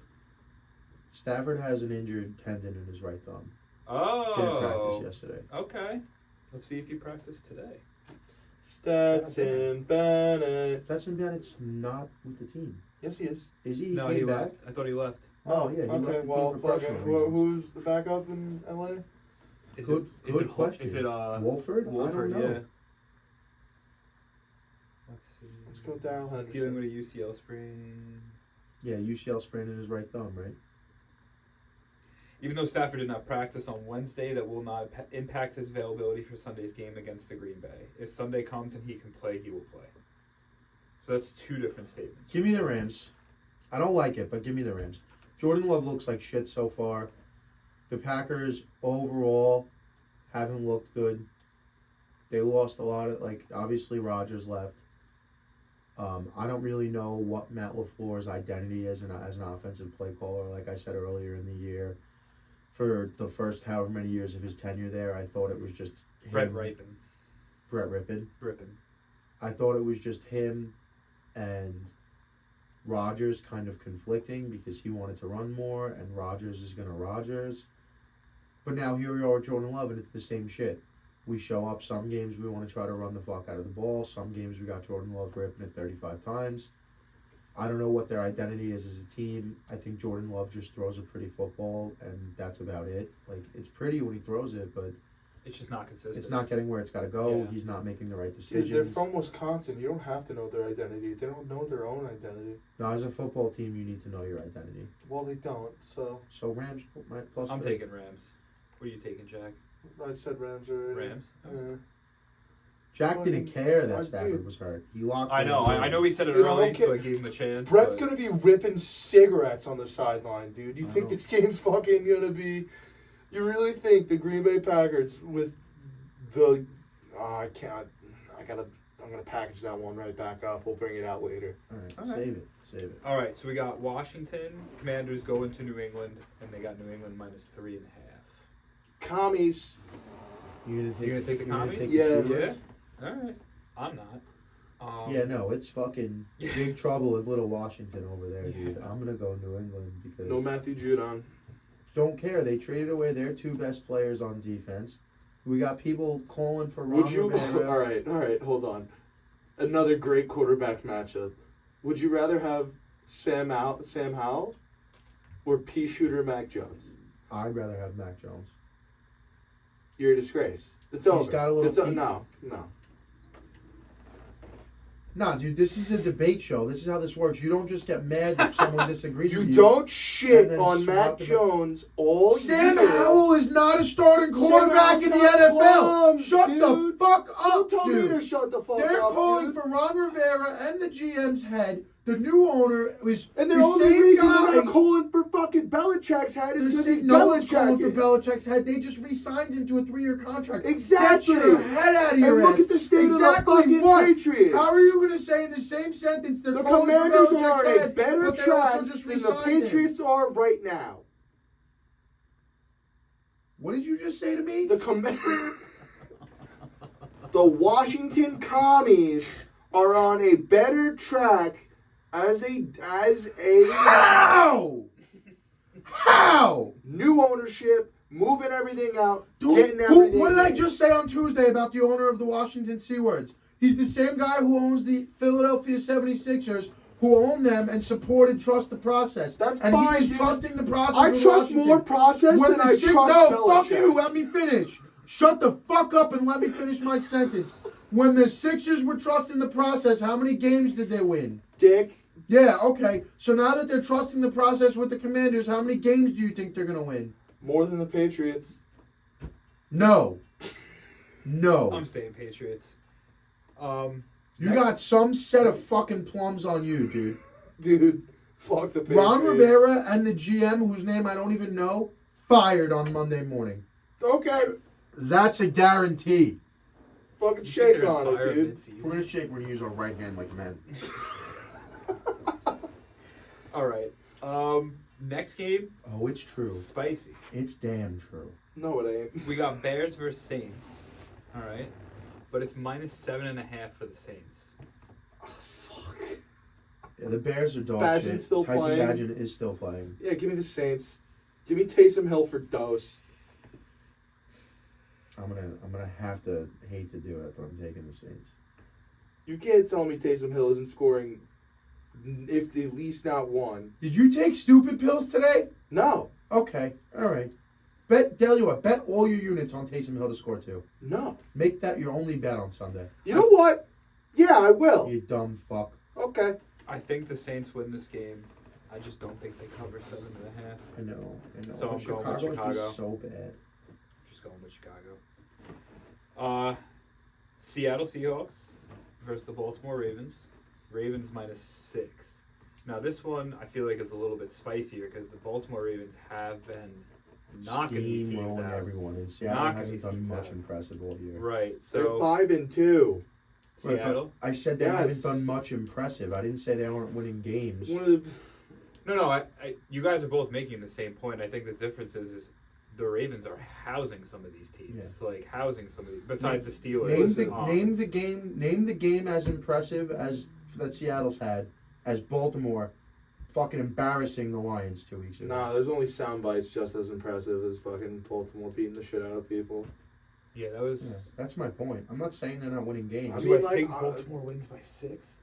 Stafford has an injured tendon in his right thumb. Oh. Didn't practice yesterday. Okay. Let's see if he practiced today. Stetson Bennett. Stetson Bennett's not with the team. Yes, he is. Is he? No, came he back? left. I thought he left. Oh, yeah. He left the Okay, team well, for fucking, personal reasons. who's the backup in LA? Good question. Is it Wolford? Wolford, I don't know. yeah. Let's see. Let's go Darrell He's Henderson. dealing with a UCL sprain. Yeah, UCL sprain in his right thumb, right? Even though Stafford did not practice on Wednesday, that will not impact his availability for Sunday's game against the Green Bay. If Sunday comes and he can play, he will play. So that's two different statements. Give me the Rams. I don't like it, but give me the Rams. Jordan Love looks like shit so far. The Packers overall haven't looked good. They lost a lot of, obviously Rodgers left. I don't really know what Matt LaFleur's identity is as an offensive play caller. Like I said earlier in the year, for the first however many years of his tenure there, I thought it was just him. Brett Rippin. I thought it was just him and Rodgers kind of conflicting because he wanted to run more and Rodgers is going to Rodgers. But now here we are with Jordan Love and it's the same shit. We show up some games we want to try to run the fuck out of the ball. Some games we got Jordan Love ripping it 35 times. I don't know what their identity is as a team. I think Jordan Love just throws a pretty football and that's about it. It's pretty when he throws it, but it's just not consistent. It's not getting where it's got to go. Yeah. He's not making the right decisions. Dude, they're from Wisconsin. You don't have to know their identity. They don't know their own identity. No, as a football team, you need to know your identity. Well, they don't, so... So Rams, plus... I'm taking Rams. What are you taking, Jack? I said Rams already. Rams? Yeah. Jack didn't care that Dude. Stafford was hurt. He locked I know. Rams in. I know he said it Dude, early, okay. so I gave him a chance. Brett's but- going to be ripping cigarettes on the sideline, dude. You think know. this game's fucking going to be... You really think the Green Bay Packers with the... I can't... I'm going to package that one right back up. We'll bring it out later. All right, All right. save it. All right, so we got Washington Commanders going to New England, and they got New England -3.5. Commies. You're gonna take the commies? Take Yeah. the Steelers? All right, I'm not. Yeah, no, it's fucking big trouble in Little Washington over there, dude. Yeah. I'm going to go New England because... No Matthew Judon. Don't care. They traded away their two best players on defense. We got people calling for Ron Would you... Rivera. All right, hold on. Another great quarterback matchup. Would you rather have Sam Howell or pea shooter Mac Jones? I'd rather have Mac Jones. You're a disgrace. It's over. got a little It's peak. no. Nah, dude, this is a debate show. This is how this works. You don't just get mad if someone disagrees You with you. don't and shit then on swap Mac them. Jones all Sam year. Howell is not a starting quarterback in the Howell's not NFL. plum, Shut the dude. fuck Don't up, tell me to dude. shut the fuck They're up, calling dude. for Ron Rivera and the GM's head The new owner was And the the only same reason guy. they're not calling for fucking Belichick's head is because he's No one's calling for Belichick. Belichick's head. They just re-signed him to a 3-year contract. Exactly. Get your head out of your And look ass. at the state exactly of the fucking what? Patriots. How are you going to say in the same sentence they're The calling for Commanders Belichick's are on a head, better but they also track just than the re-signed him? Patriots are right now. What did you just say to me? The Washington Commies are on a better track as a How? new ownership, moving everything out, Dude, getting everything. what did I just say on Tuesday about the owner of the Washington Sea-Words? He's the same guy who owns the Philadelphia 76ers, who own them and supported Trust the Process. That's and fine, he is dude. trusting the process I with trust Washington. more process When than the I sick- trust No, Belichick. fuck you. Let me finish. Shut the fuck up and let me finish my sentence. When the Sixers were trusting the process, how many games did they win? Dick. Yeah, okay. So now that they're trusting the process with the Commanders, how many games do you think they're going to win? More than the Patriots. No. No. I'm staying Patriots. You got some set of fucking plums on you, dude. Dude, fuck the Patriots. Ron Rivera and the GM, whose name I don't even know, fired on Monday morning. Okay. That's a guarantee. Fucking You think shake they're on gonna fire it, dude. mid-season? We're going to shake, we're going to use our right hand like men. All right. Next game, Oh, it's true. spicy. It's damn true. No, it ain't. We got Bears versus Saints. All right, but it's -7.5 for the Saints. Yeah, the Bears are dog Badgett shit. still Tyson playing? Badgett is still playing. Yeah, give me the Saints. Give me Taysom Hill for dose. I'm gonna have to hate to do it, but I'm taking the Saints. You can't tell me Taysom Hill isn't scoring, if at least not one. Did you take stupid pills today? No. Okay, all right. Tell you what, bet all your units on Taysom Hill to score 2. No. Make that your only bet on Sunday. You know what? Yeah, I will. You dumb fuck. Okay. I think the Saints win this game. I just don't think they cover 7.5. I know. So But I'm going with Chicago's Chicago. just so bad. Just going with Chicago. Seattle Seahawks versus the Baltimore Ravens. Ravens -6. Now this one I feel like is a little bit spicier because the Baltimore Ravens have been knocking these teams Steamrolling out. everyone, and Seattle Knocking hasn't these done teams much out. impressive all year. Right. They're So 5-2. Right, Seattle. but I said they Yes. haven't done much impressive. I didn't say they aren't winning games. One of the, No. I you guys are both making the same point. I think the difference is the Ravens are housing some of these teams, like housing some of these. Besides the Steelers. Name the game as impressive as that Seattle's had as Baltimore fucking embarrassing the Lions 2 weeks ago. nah, there's only sound bites just as impressive as fucking Baltimore beating the shit out of people. Yeah, that was. Yeah, that's my point. I'm not saying they're not winning games. I Do mean, I like, think Baltimore wins by 6?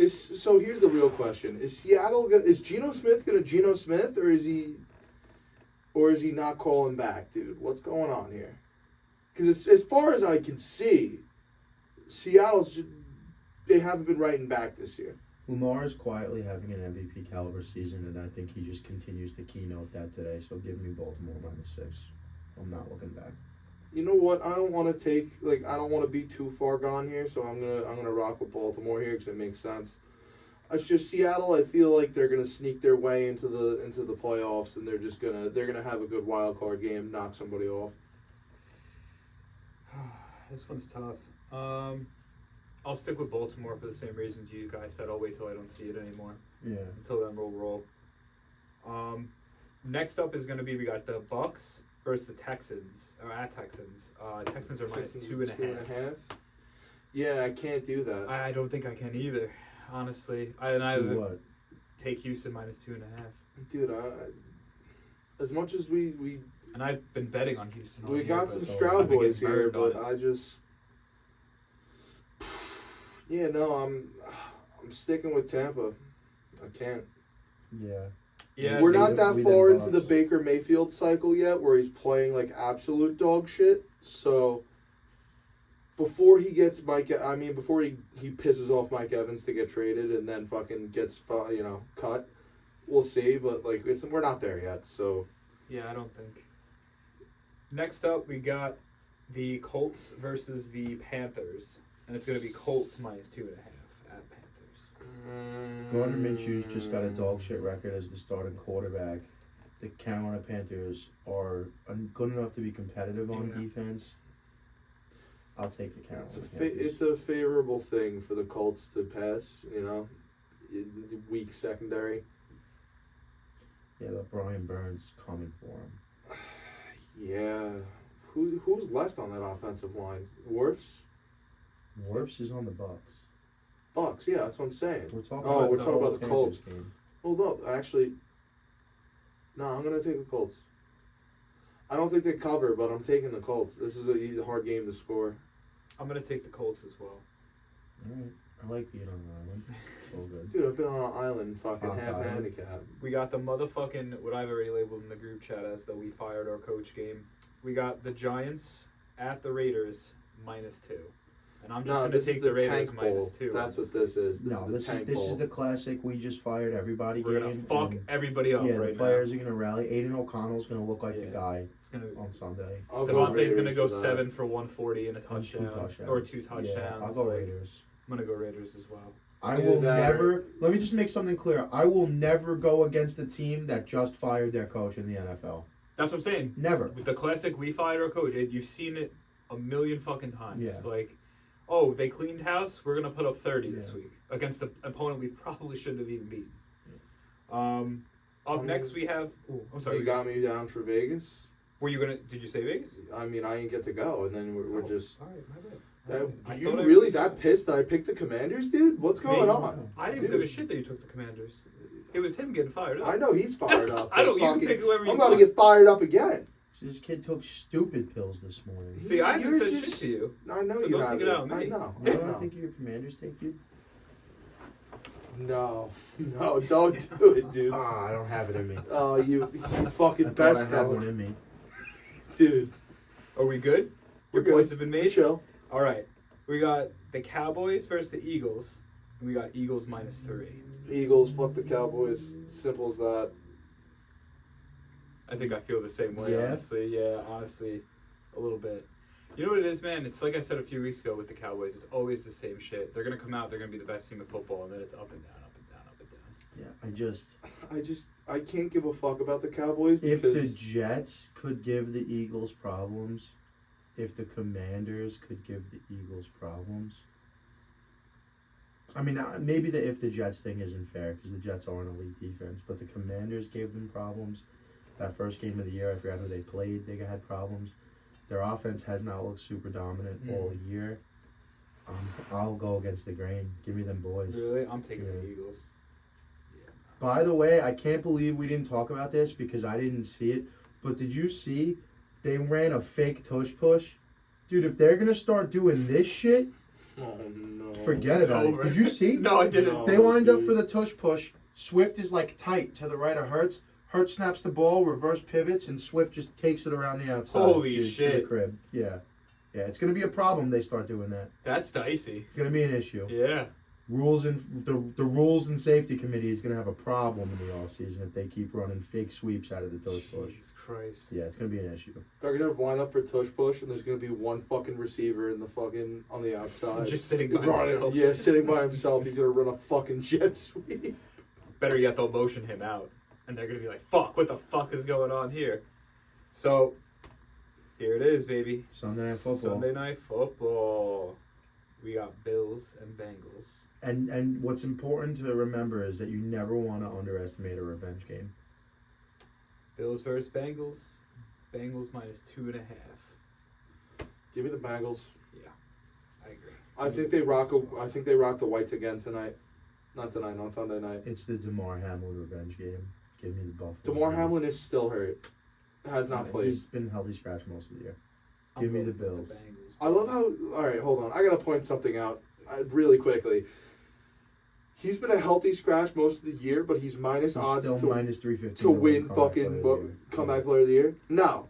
So here's the real question: Is Geno Smith gonna Geno Smith, or is he not calling back, dude? What's going on here? Because as far as I can see, they haven't been writing back this year. Lamar is quietly having an MVP caliber season, and I think he just continues to keynote that today. So give me Baltimore -6. I'm not looking back. You know what? I don't want to I don't want to be too far gone here, so I'm gonna rock with Baltimore here because it makes sense. It's just Seattle. I feel like they're gonna sneak their way into the playoffs, and they're gonna have a good wild card game, knock somebody off. This one's tough. I'll stick with Baltimore for the same reasons you guys said. I'll wait till I don't see it anymore. Yeah. Until then, we'll roll. Next up is going to be we got the Bucks versus the Texans. Texans. Texans are -2.5. Yeah, I can't do that. I don't think I can either, honestly. Do what? Take Houston -2.5. Dude, as much as we And I've been betting on Houston. all we year, got but some I've Stroud been boys getting here, burned on but it. I just I'm sticking with Tampa. I can't. Yeah. Yeah, We're we not did- that we far did into the Bucks. Baker Mayfield cycle yet, where he's playing like absolute dog shit. So before he gets before he pisses off Mike Evans to get traded and then fucking gets cut, we'll see. But we're not there yet. So Yeah, I don't think. Next up, we got the Colts versus the Panthers. And it's going to be Colts -2.5 at Panthers. Gardner Minshew's just got a dog shit record as the starting quarterback. The Carolina Panthers are good enough to be competitive on defense. I'll take the Carolina Panthers. It's a favorable thing for the Colts to pass, you know, weak secondary. Yeah, but Brian Burns coming for him. Yeah. Who's left on that offensive line? Wirfs? Wirfs is on the Bucks. Bucks, yeah, that's what I'm saying. We're talking about the Colts. Game. Hold up, actually. No, I'm going to take the Colts. I don't think they cover, but I'm taking the Colts. This is a hard game to score. I'm going to take the Colts as well. All right. I like being on an island. So good. Dude, I've been on an island fucking half handicap. We got the motherfucking, what I've already labeled in the group chat as the we fired our coach game. We got the Giants at the Raiders -2. And I'm just going to take the Raiders -2. That's what this is. This is the classic we just fired everybody We're game. We're going to fuck everybody up right now. Yeah, the players are going to rally. Aiden O'Connell's going to look like the guy on Sunday. Devontae's going to go 7 for 140 and a touchdown. Or 2 touchdowns. Yeah, I'll go Raiders. I'm going to go Raiders as well. I will never. Let me just make something clear. I will never go against a team that just fired their coach in the NFL. That's what I'm saying. Never. With the classic we fired our coach. You've seen it a million fucking times. Yeah. Like, oh, they cleaned house. We're gonna put up 30 this week against an opponent we probably shouldn't have even beaten. Up next we have. Oh, I'm sorry. You got me down for Vegas. Were you gonna? Did you say Vegas? I mean, I didn't get to go, and then we're just. All right, my bad. Are you really that pissed that I picked the Commanders, dude? What's going on? I didn't give a shit that you took the Commanders. It was him getting fired up. I know he's fired up. I don't. You can pick whoever you want. I'm about to get fired up again. This kid took stupid pills this morning. See, I haven't said shit to you. I know so you don't haven't. take it out on me. I know. You don't think your Commanders take you? No, don't do it, dude. I don't have it in me. Oh, you fucking I best. I had one in me, dude. Are we good? Your We're points good. have been made. Chill. All right. We got the Cowboys versus the Eagles. And we got Eagles -3. Eagles, fuck the Cowboys. Simple as that. I think I feel the same way, Yeah? honestly. Yeah, honestly, a little bit. You know what it is, man? It's like I said a few weeks ago with the Cowboys. It's always the same shit. They're going to come out. They're going to be the best team in football. And then it's up and down, up and down, up and down. Yeah, I can't give a fuck about the Cowboys if because the Jets could give the Eagles problems, if the Commanders could give the Eagles problems. I mean, maybe the if the Jets thing isn't fair because the Jets are an elite defense, but the Commanders gave them problems. That first game of the year, I forgot who they played. They had problems. Their offense has not looked super dominant all year. I'll go against the grain. Give me them boys. Really? I'm taking the Eagles. Yeah. By the way, I can't believe we didn't talk about this because I didn't see it. But did you see they ran a fake tush push? Dude, if they're going to start doing this shit, oh no. Forget It's about over. it. Did you see? No, I didn't. No. They lined up for the tush push. Swift is like tight to the right of Hurts. Hurts snaps the ball, reverse pivots, and Swift just takes it around the outside. Holy to shit. the crib. Yeah. Yeah, it's going to be a problem they start doing that. That's dicey. It's going to be an issue. Yeah. The Rules and Safety Committee is going to have a problem in the offseason if they keep running fake sweeps out of the tush push. Jesus Christ. Yeah, it's going to be an issue. They're gonna line up for tush push, and there's gonna be one fucking receiver in the fucking on the outside, Just sitting by Running- himself. Yeah, sitting by himself. He's gonna run a fucking jet sweep. Better yet, they'll motion him out. And they're going to be like, fuck, what the fuck is going on here? So, here it is, baby. Sunday Night Football. Sunday Night Football. We got Bills and Bengals. And what's important to remember is that you never want to underestimate a revenge game. Bills versus Bengals. Bengals -2.5. Give me the Bengals. Yeah, I agree. I think they rock. I think they rock the whites again tonight. Not tonight, on Sunday night. It's the DeMar Hamlin revenge game. Give me the Buffalo. DeMar Bills. Hamlin is still hurt. Has not played. He's been healthy scratch most of the year. Give me the Bills. Bengals. I love how. All right, hold on. I gotta point something out really quickly. He's been a healthy scratch most of the year, but he's minus He's odds still to minus 350 to win fucking comeback player of the year. No,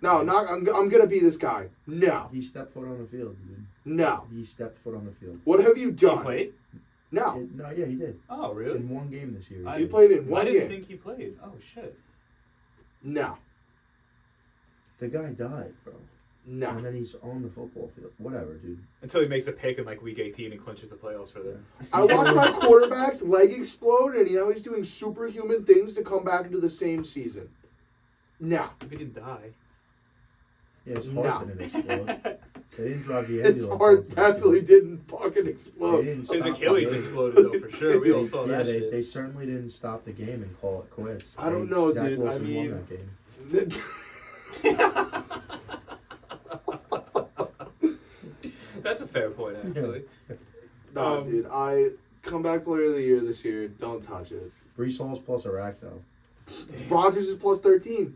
not. I'm gonna be this guy. No, He stepped foot on the field, dude. no. He stepped foot on the field. What have you He done? played? No, No, yeah, he did. Oh, really? In one game this year. he played in I one didn't game. think he played. Oh, shit. No, The guy died, bro. Nah. And then he's on the football field. Whatever, dude. Until he makes a pick in like week 18 and clinches the playoffs for them. I watched my quarterback's leg explode, and now he's doing superhuman things to come back into the same season. Nah. He didn't die. Yeah, his heart didn't explode. They didn't drive the His ambulance. heart definitely didn't fucking explode. His His Achilles exploded though for sure. We all saw that shit. They certainly didn't stop the game and call it quits. I don't know, Zach dude. Wilson I mean, won that game. That's a fair point, actually. Nah, dude. Comeback player of the year this year. Don't touch it. Brees Hall's plus a rack though. Rodgers is plus 13.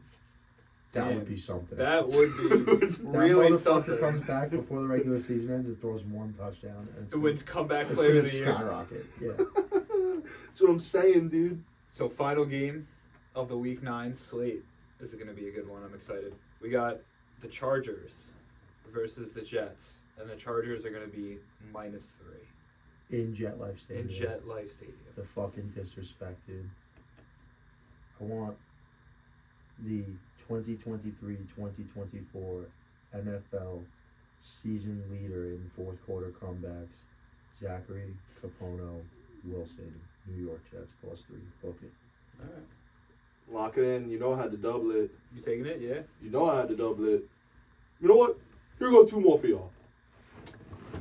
That Damn. would be something. That would be That really motherfucker something. comes back before the regular season ends and throws one touchdown. And It wins comeback it's player gonna of the year. skyrocket. Yeah. That's what I'm saying, dude. So final game of the Week 9 slate. This is going to be a good one. I'm excited. We got the Chargers versus the Jets, and the Chargers are going to be -3 In Jet Life Stadium. in Jet Life Stadium. The fucking disrespect, dude. I want the 2023-2024 NFL season leader in fourth quarter comebacks, Zachary Capono Wilson, New York Jets +3. Book it. All right. Lock it in. You know I had to double it. You taking it? Yeah. You know I had to double it. You know what? Here go 2 more for y'all.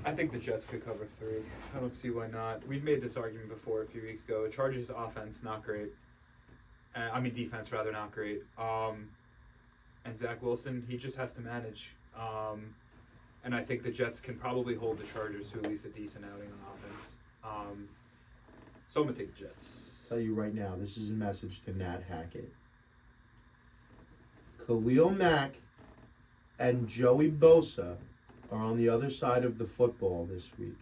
I think the Jets could cover 3. I don't see why not. We've made this argument before a few weeks ago. Chargers offense, not great. Defense, rather, not great. And Zach Wilson, he just has to manage. And I think the Jets can probably hold the Chargers to at least a decent outing on offense. So I'm going to take the Jets. I'll tell you right now, this is a message to Nat Hackett. Khalil Mack and Joey Bosa are on the other side of the football this week.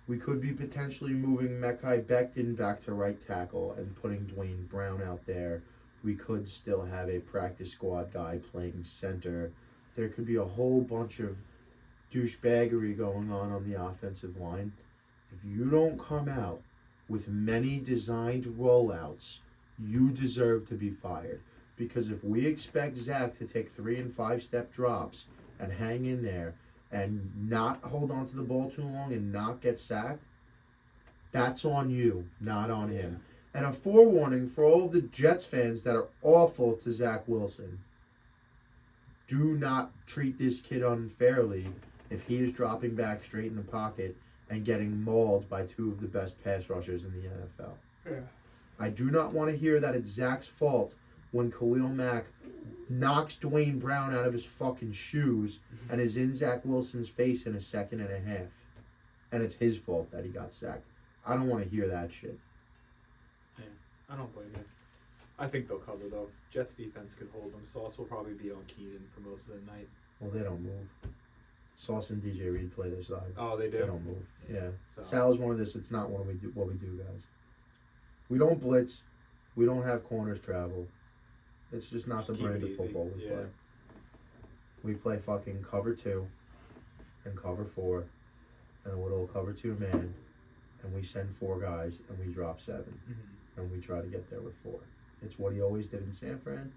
We could be potentially moving Mekhi Becton back to right tackle and putting Dwayne Brown out there. We could still have a practice squad guy playing center. There could be a whole bunch of douchebaggery going on the offensive line. If you don't come out with many designed rollouts, you deserve to be fired. Because if we expect Zach to take 3 and 5 step drops and hang in there and not hold on to the ball too long and not get sacked, that's on you, not on him. And a forewarning for all of the Jets fans that are awful to Zach Wilson. Do not treat this kid unfairly if he is dropping back straight in the pocket and getting mauled by 2 of the best pass rushers in the NFL. Yeah. I do not want to hear that it's Zach's fault when Khalil Mack knocks Dwayne Brown out of his fucking shoes and is in Zach Wilson's face in a second and a half. And it's his fault that he got sacked. I don't want to hear that shit. Yeah, I don't blame you. I think they'll cover, though. Jets defense could hold them. Sauce will probably be on Keaton for most of the night. Well, they don't move. Sauce and DJ Reed play their side. Oh, they do? They don't move. Yeah. So. Sal's one of this. It's not what we do, guys. We don't blitz. We don't have corners travel. It's just not the Just keep brand it of easy. football we Yeah. play. We play fucking cover 2 and cover 4 and a little cover 2 man, and we send 4 guys and we drop 7 Mm-hmm. and we try to get there with 4. It's what he always did in San Fran.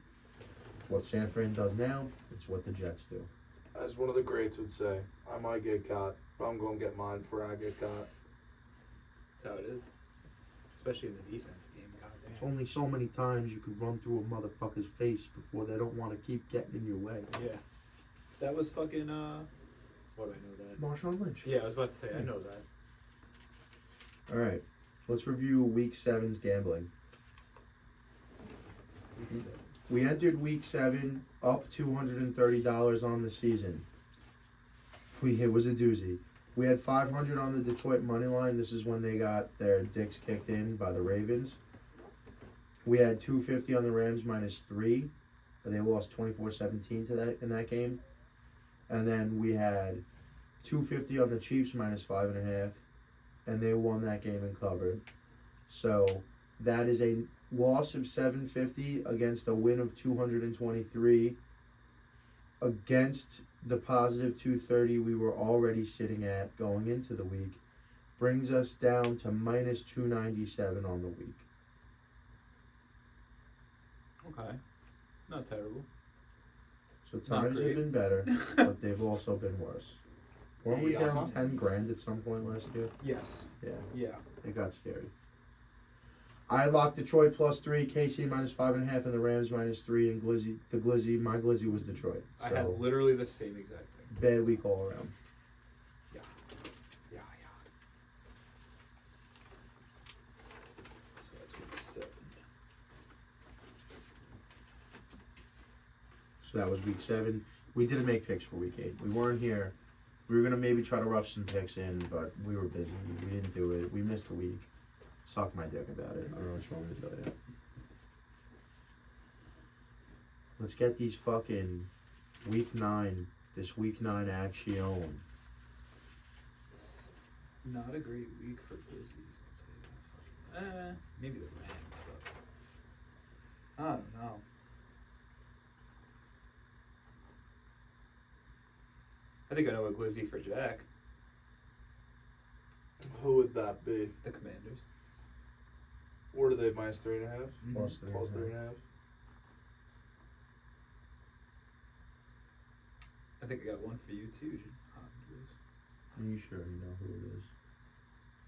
It's what San Fran does now. It's what the Jets do. As one of the greats would say, I might get caught, but I'm going to get mine before I get caught. That's how it is. Especially in the defense game. It's Goddamn. only so many times you can run through a motherfucker's face before they don't want to keep getting in your way. Yeah. That was fucking, what do I know that? Marshawn Lynch. Yeah, I was about to say, I know that. All right. Let's review Week 7's gambling. Week 7. We entered Week 7 up $230 on the season. It was a doozy. We had 500 on the Detroit money line. This is when they got their dicks kicked in by the Ravens. We had 250 on the Rams -3. They lost 24-17 to that in that game. And then we had 250 on the Chiefs -5.5, and they won that game and covered. So that is a loss of 750 against a win of 223 against the positive 230 we were already sitting at going into the week. Brings us down to -297 on the week. Okay. Not terrible. So times have been better, but they've also been worse. Weren't we down 10 grand at some point last year? Yes. Yeah. Yeah. It got scary. I locked Detroit +3, KC -5.5, and the Rams -3, and Glizzy. My Glizzy was Detroit. So I had literally the same exact thing. bad week all around. Yeah. So that's week 7. So that was week 7. We didn't make picks for week 8. We weren't here. We were gonna maybe try to rush some picks in, but we were busy. We didn't do it. We missed a week. Suck my dick about it. I don't know what's wrong to tell you. Let's get these fucking week 9. This week 9 action. It's not a great week for Glizzies, I'll tell you that. Maybe the Rams, but I don't know. I think I know a Glizzy for Jack. Who would that be? The Commanders. What are they, -3.5? Mm-hmm. Plus 3. Plus 3.5? I think I got one for you too, Are you sure you know who it is?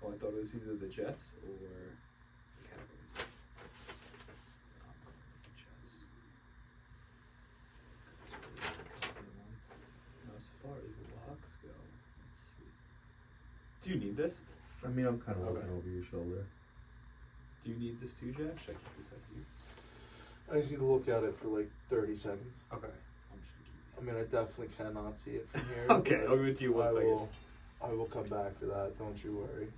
Oh, I thought it was either the Jets or the Cowboys. I'm going with the Jets. 'Cause it's really the Cowboy one. Now, as far as the locks go, let's see. Do you need this? I mean, I'm kind of Okay. looking over your shoulder. Do you need this too, Jack? Should I keep this out for you? I just need to look at it for like 30 seconds. Okay. I'm just gonna keep I mean, I definitely cannot see it from here. it. Okay, but I'll give it to you one second. I will come back for that. Don't you worry.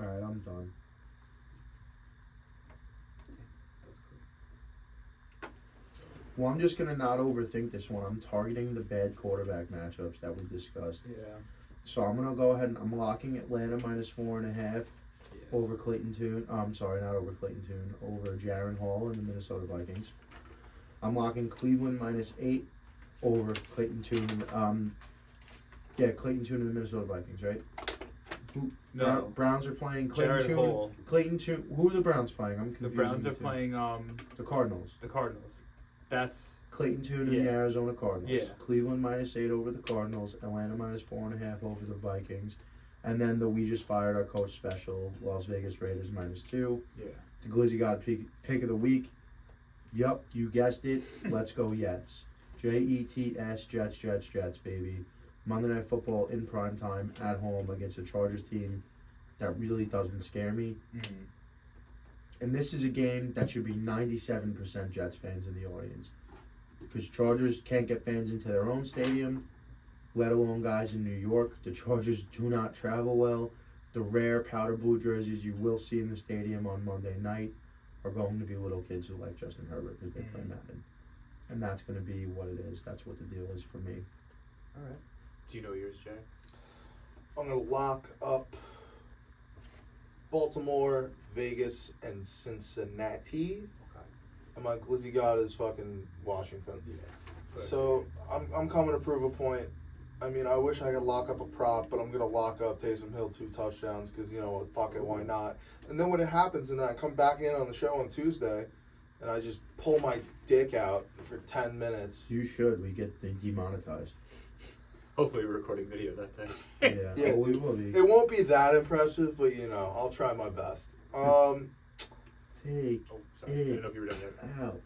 Alright, I'm done. That was cool. Well, I'm just going to not overthink this one. I'm targeting the bad quarterback matchups that we discussed. Yeah. So I'm going to go ahead and I'm locking Atlanta -4.5 Yes. over Clayton Tune. I'm sorry, not over Clayton Tune. Over Jaron Hall and the Minnesota Vikings. I'm locking Cleveland -8 over Clayton Tune. Clayton Tune and the Minnesota Vikings, right? No. Browns are playing Clayton Jared Tune. Hall. Clayton Tune. Who are the Browns playing? I'm The confused. Browns are playing the Cardinals. the Cardinals. That's Clayton Tune and Yeah. the Arizona Cardinals. Yeah. Cleveland -8 over the Cardinals. Atlanta -4.5 over the Vikings. And then we just fired our coach special, Las Vegas Raiders -2. yeah. The Glizzy got pick of the week. Yup, you guessed it. Let's go Jets. Jets, Jets, baby. Monday Night Football in prime time at home against a Chargers team that really doesn't scare me. Mm-hmm. And this is a game that should be 97% Jets fans in the audience. Because Chargers can't get fans into their own stadium, let alone guys in New York. The Chargers do not travel well. The rare powder blue jerseys you will see in the stadium on Monday night are going to be little kids who like Justin Herbert because they play Madden. And that's going to be what it is. That's what the deal is for me. All right. Do you know yours, Jack? I'm going to lock up Baltimore, Vegas, and Cincinnati. Okay. And my Glizzy God is fucking Washington. Yeah. So I'm coming to prove a point. I mean, I wish I could lock up a prop, but I'm going to lock up Taysom Hill 2 touchdowns because, you know what, fuck it, why not? And then when it happens and then I come back in on the show on Tuesday and I just pull my dick out for 10 minutes. You should. We get demonetized. Hopefully we're recording video that day. Yeah, Yeah, we dude. will be. It won't be that impressive, but, you know, I'll try my best. Take Oh, sorry. I didn't know if you were done yet. out.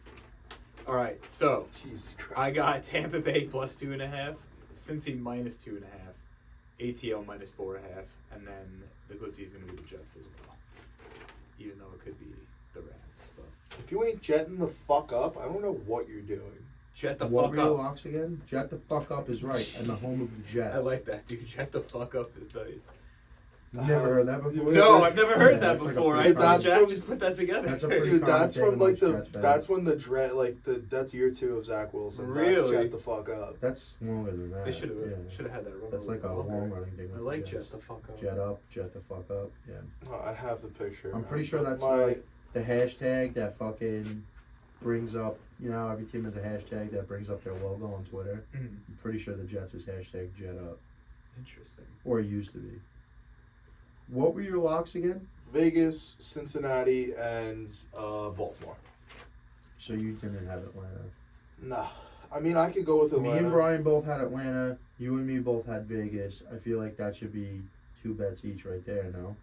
All right. So Jesus Christ. I got Tampa Bay +2.5, Cincy -2.5, ATL -4.5, and then the Glizzy is going to be the Jets as well. Even though it could be the Rams, but If you ain't jetting the fuck up, I don't know what you're doing. jet the What fuck were your up. locks again? Jet the fuck up is right, and the home of the Jets. I like that, dude. Jet the fuck up is nice. You've never heard that before? No, I've never heard that That's like a before. I pretty thought Jack common- just put that together. That's a pretty Dude, that's from like commentator amongst Jets that's fans. when the dread that's year 2 of Zach Wilson. Really? That's Jet the fuck up. That's longer than that. They should have Yeah. had that run. That's like a long running thing. I with like the Jet Jets. the fuck up. Jet up, jet the fuck up. Yeah. Oh, I have the picture. I'm pretty sure that's my like the hashtag that fucking brings up, you know, every team has a hashtag that brings up their logo on Twitter. Mm, I'm pretty sure the Jets is hashtag jet up. interesting. Or it used to be. What were your locks again? Vegas, Cincinnati, and Baltimore. So you didn't have Atlanta. Nah, I mean I could go with Atlanta. Me and Bryan both had Atlanta. You and me both had Vegas. I feel like that should be 2 bets each right there, no?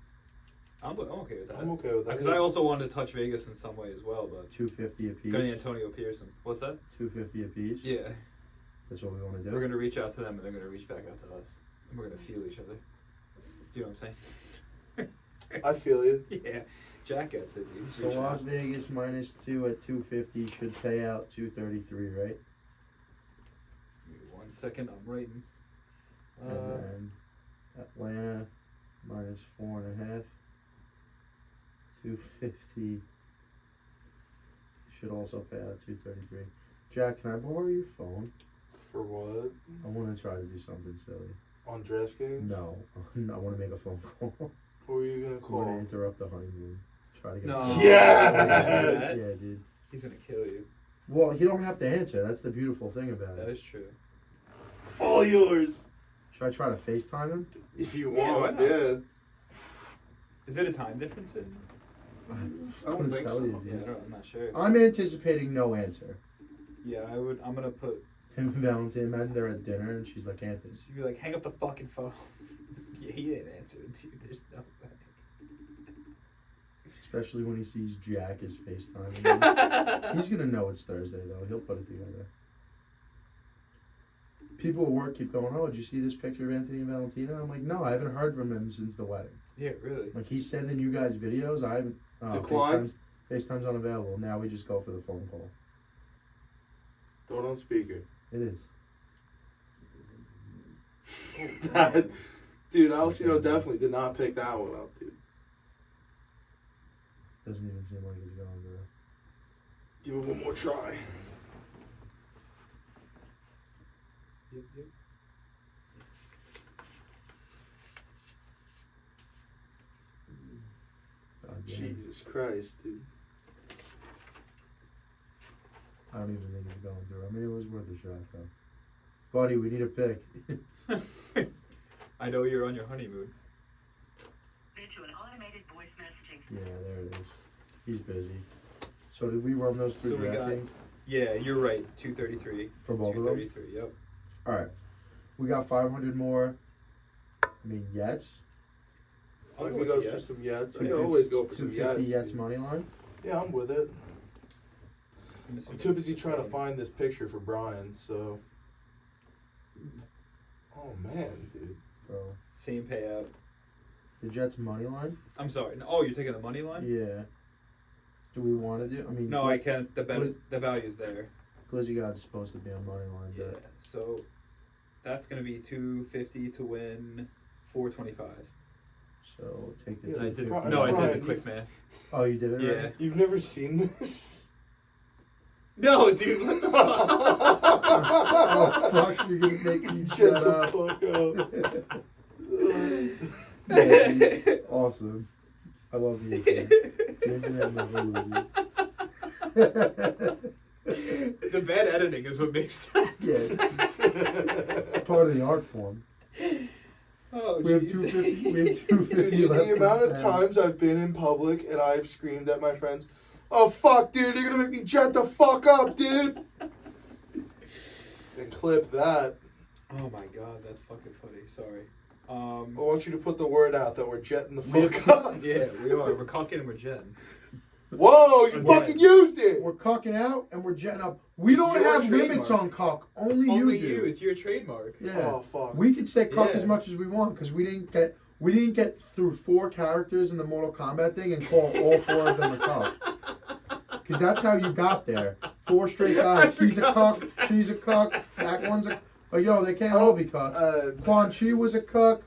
I'm okay with that. I'm okay with that. Because I also wanted to touch Vegas in some way as well, but $250 apiece. got Antonio Pearson. What's that? $250 apiece. Yeah. That's what we want to do. We're gonna reach out to them and they're gonna reach back out to us. And we're gonna feel each other. Do you know what I'm saying? I feel you. Yeah. Jack gets it, dude. He's So reaching Las out. Vegas -2 at 250 should pay out 233, right? Give me 1 second, I'm writing. And then Atlanta -4.5. 250 should also pay out 233. Jack, can I borrow your phone? For what? I want to try to do something silly. On DraftKings? No, I want to make a phone call. Who are you gonna I want to call? interrupt the honeymoon. Try to get. No. Yes! Yeah, dude. He's gonna kill you. Well, you don't have to answer. That's the beautiful thing about That it. is true. All yours. Should I try to FaceTime him? If you Yeah, why want, not? yeah. Is it a time difference? I don't Couldn't think tell so. you, Yeah, dude. I'm not sure. I'm anticipating no answer. Yeah, I'm gonna put. Him and Valentine, imagine they're at dinner and she's like, Anthony. You'd be like, hang up the fucking phone. Yeah, he didn't answer, dude. There's no way. Especially when he sees Jack is FaceTiming. He's gonna know it's Thursday though. He'll put it together. People at work keep going, oh, did you see this picture of Anthony and Valentina? I'm like, no, I haven't heard from him since the wedding. Yeah, really. Like, he's sending you guys videos. I haven't. Declined? FaceTime's unavailable. Now we just go for the phone call. Throw it on speaker. It is. That, dude, Alcino definitely did not pick that one up, dude. Doesn't even seem like it's going through. Give it one more try. Yep, yep. God damn. Jesus Christ, dude. I don't even think it's going through. I mean, it was worth a shot, though. Buddy, we need a pick. I know you're on your honeymoon. To an automated voice messaging. Yeah, there it is. He's busy. So did we run those through So we got- DraftKings? Yeah, you're right. 233. For both of them? 233. Yep. All right. We got 500 more. I mean, Yets. I I'll can go go with for yes. some Yets. I can 250 always go for some 250 Yets. Yets dude. money line. Yeah, I'm with it. I'm I'm too busy trying to find this picture for Bryan, so. Oh man, dude. Bro. Same payout. The Jets money line? I'm sorry. No, oh, you're taking the money line? Yeah. Do we want to do? I mean, No, I can't. The Was- the value's there. Glizzy God's supposed to be on money line. Yeah. But So that's gonna be 250 to win 425. so take the Yeah, I did, 250. no, I did Brian, the quick math. Oh, you did it Yeah. already? You've never seen this? No, dude. What the fuck? Oh, fuck. You're going to make me Shut shut the up. fuck up. Yeah, dude, it's awesome. I love the internet. The internet never loses. The bad editing is what makes that. Yeah. Part of the art form. Oh, We have jeez. 250. We have 250 Dude, left. the amount of to times I've been in public and I've screamed at my friends, "Oh fuck, dude, you're gonna make me jet the fuck up, dude!" And clip that. Oh my god, that's fucking funny. Sorry. I want you to put the word out that we're jetting the We fuck have- up. Yeah, we are. We're cocking and we're jetting. Whoa, you Again. fucking used it. We're cocking out and we're jetting up. We don't your have trademark. limits on cock. Only Only you you. do. It's your trademark. Yeah. Oh fuck. We could say cock Yeah. as much as we want because we didn't get through 4 characters in the Mortal Kombat thing and call all 4 of them a cock. Because that's how you got there. 4 straight guys. He's a cuck. She's a cuck. That one's a. Oh, yo, they can't all be cucks. Quan Chi was a cuck.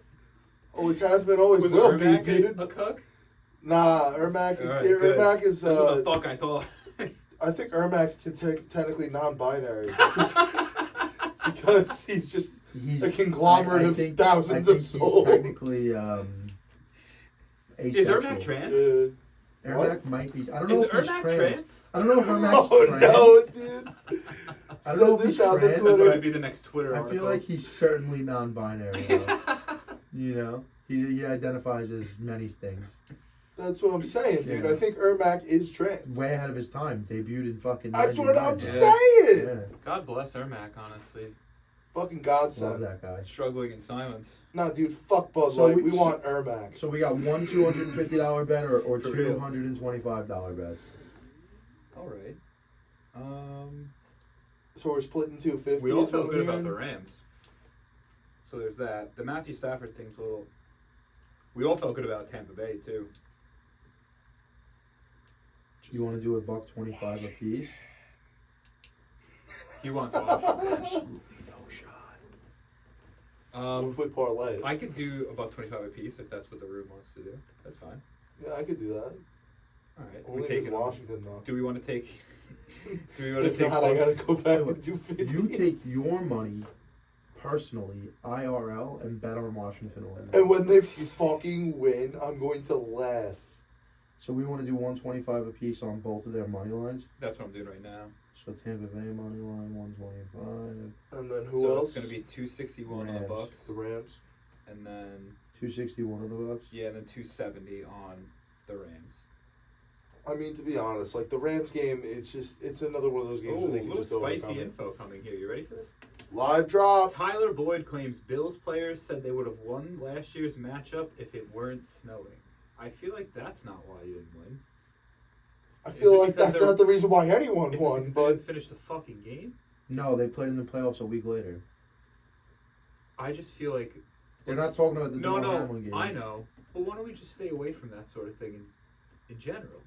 Always has been, always Was will be, Ermac dude. a cuck? Nah, Ermac. All right, good. Ermac is. That's what the fuck I thought. I think Ermac's technically non-binary because he's just a conglomerate of thousands of souls. He's technically Is asexual. Ermac trans? Ermac might be. I don't know Is if he's Ermac trans. I don't know if Ermac's Oh trans. no, dude! I don't know if he's trans. That's but going to be the next Twitter I article. feel like he's certainly non-binary. Though. You know, he identifies as many things. That's what I'm saying, dude. Yeah. I think Ermac is trans. Way ahead of his time. Debuted in fucking. That's what 99. I'm saying. Yeah, God bless Ermac, honestly. Fucking love godsend. that guy. Struggling in silence. Nah, dude, fuck Bud So Light. we- We want Ermac. So we got one $250 bet or For real. $225 bets. All right. So we're splitting 250. We all is what felt I'm good about hearing? the Rams. So there's that. The Matthew Stafford thing's a little. We all felt good about Tampa Bay too. You want to do $1.25 a piece? He wants Washington. Absolutely no shot. What if we parlay? I could do $1.25 a piece if that's what the room wants to do. That's fine. Yeah, I could do that. All right. Only we take take it. Washington though. Do we want to take? Do we want to If take? not, I gotta Bucks? go back to Look, 250. You take your money personally, IRL, and bet on Washington to win. And when they fucking win, I'm going to laugh. So we want to do $1.25 a piece on both of their money lines. That's what I'm doing right now. So Tampa Bay money line 125, And then who so else? it's gonna be 261 on the Rams. Bucks, The Rams. and then 261 of the Bucks. yeah, and then 270 on the Rams. I mean, to be honest, like the Rams game, it's another one of those games Oh, where a they can little just spicy overcome it. info coming here. You ready for this? Live drop. Tyler Boyd claims Bills players said they would have won last year's matchup if it weren't snowing. I feel like that's not why you didn't win. I Is feel it like because that's they're- not the reason why anyone Is it won, because they but didn't finish the fucking game? No, they played in the playoffs a week later. I just feel like We're not talking about the no, Damar Hamlin game. I know. But why don't we just stay away from that sort of thing in general?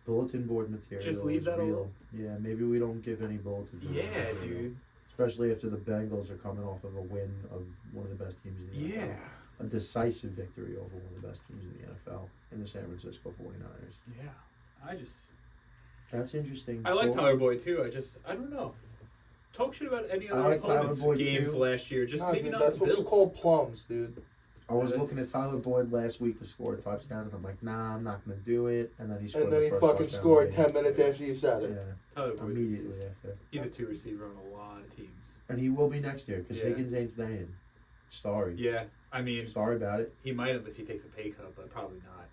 Bulletin board material. Just leave is that real. alone. Yeah, maybe we don't give any bulletin board Yeah, material. dude. Especially after the Bengals are coming off of a win of one of the best teams in the NFL. Yeah. A decisive victory over one of the best teams in the NFL in the San Francisco 49ers. Yeah. I just That's interesting. I like Bulletin- Tyler Boyd too. I don't know. Talk shit about any I other like Tyler opponents' Boyd, games too. last year. Just nah, maybe dude, not that's the what Bills. we call plums, dude. I was That's- looking at Tyler Boyd last week to score a touchdown, and I'm like, nah, I'm not going to do it. And then he scored And then the he first fucking touchdown scored of the 10 minutes after you said it. game. Tyler Yeah, Boyd. immediately after. He's a 2 receiver on a lot of teams. And he will be next year because Yeah. Higgins ain't staying. Sorry. Yeah. I mean, Sorry about it. he might have if he takes a pay cut, but probably not.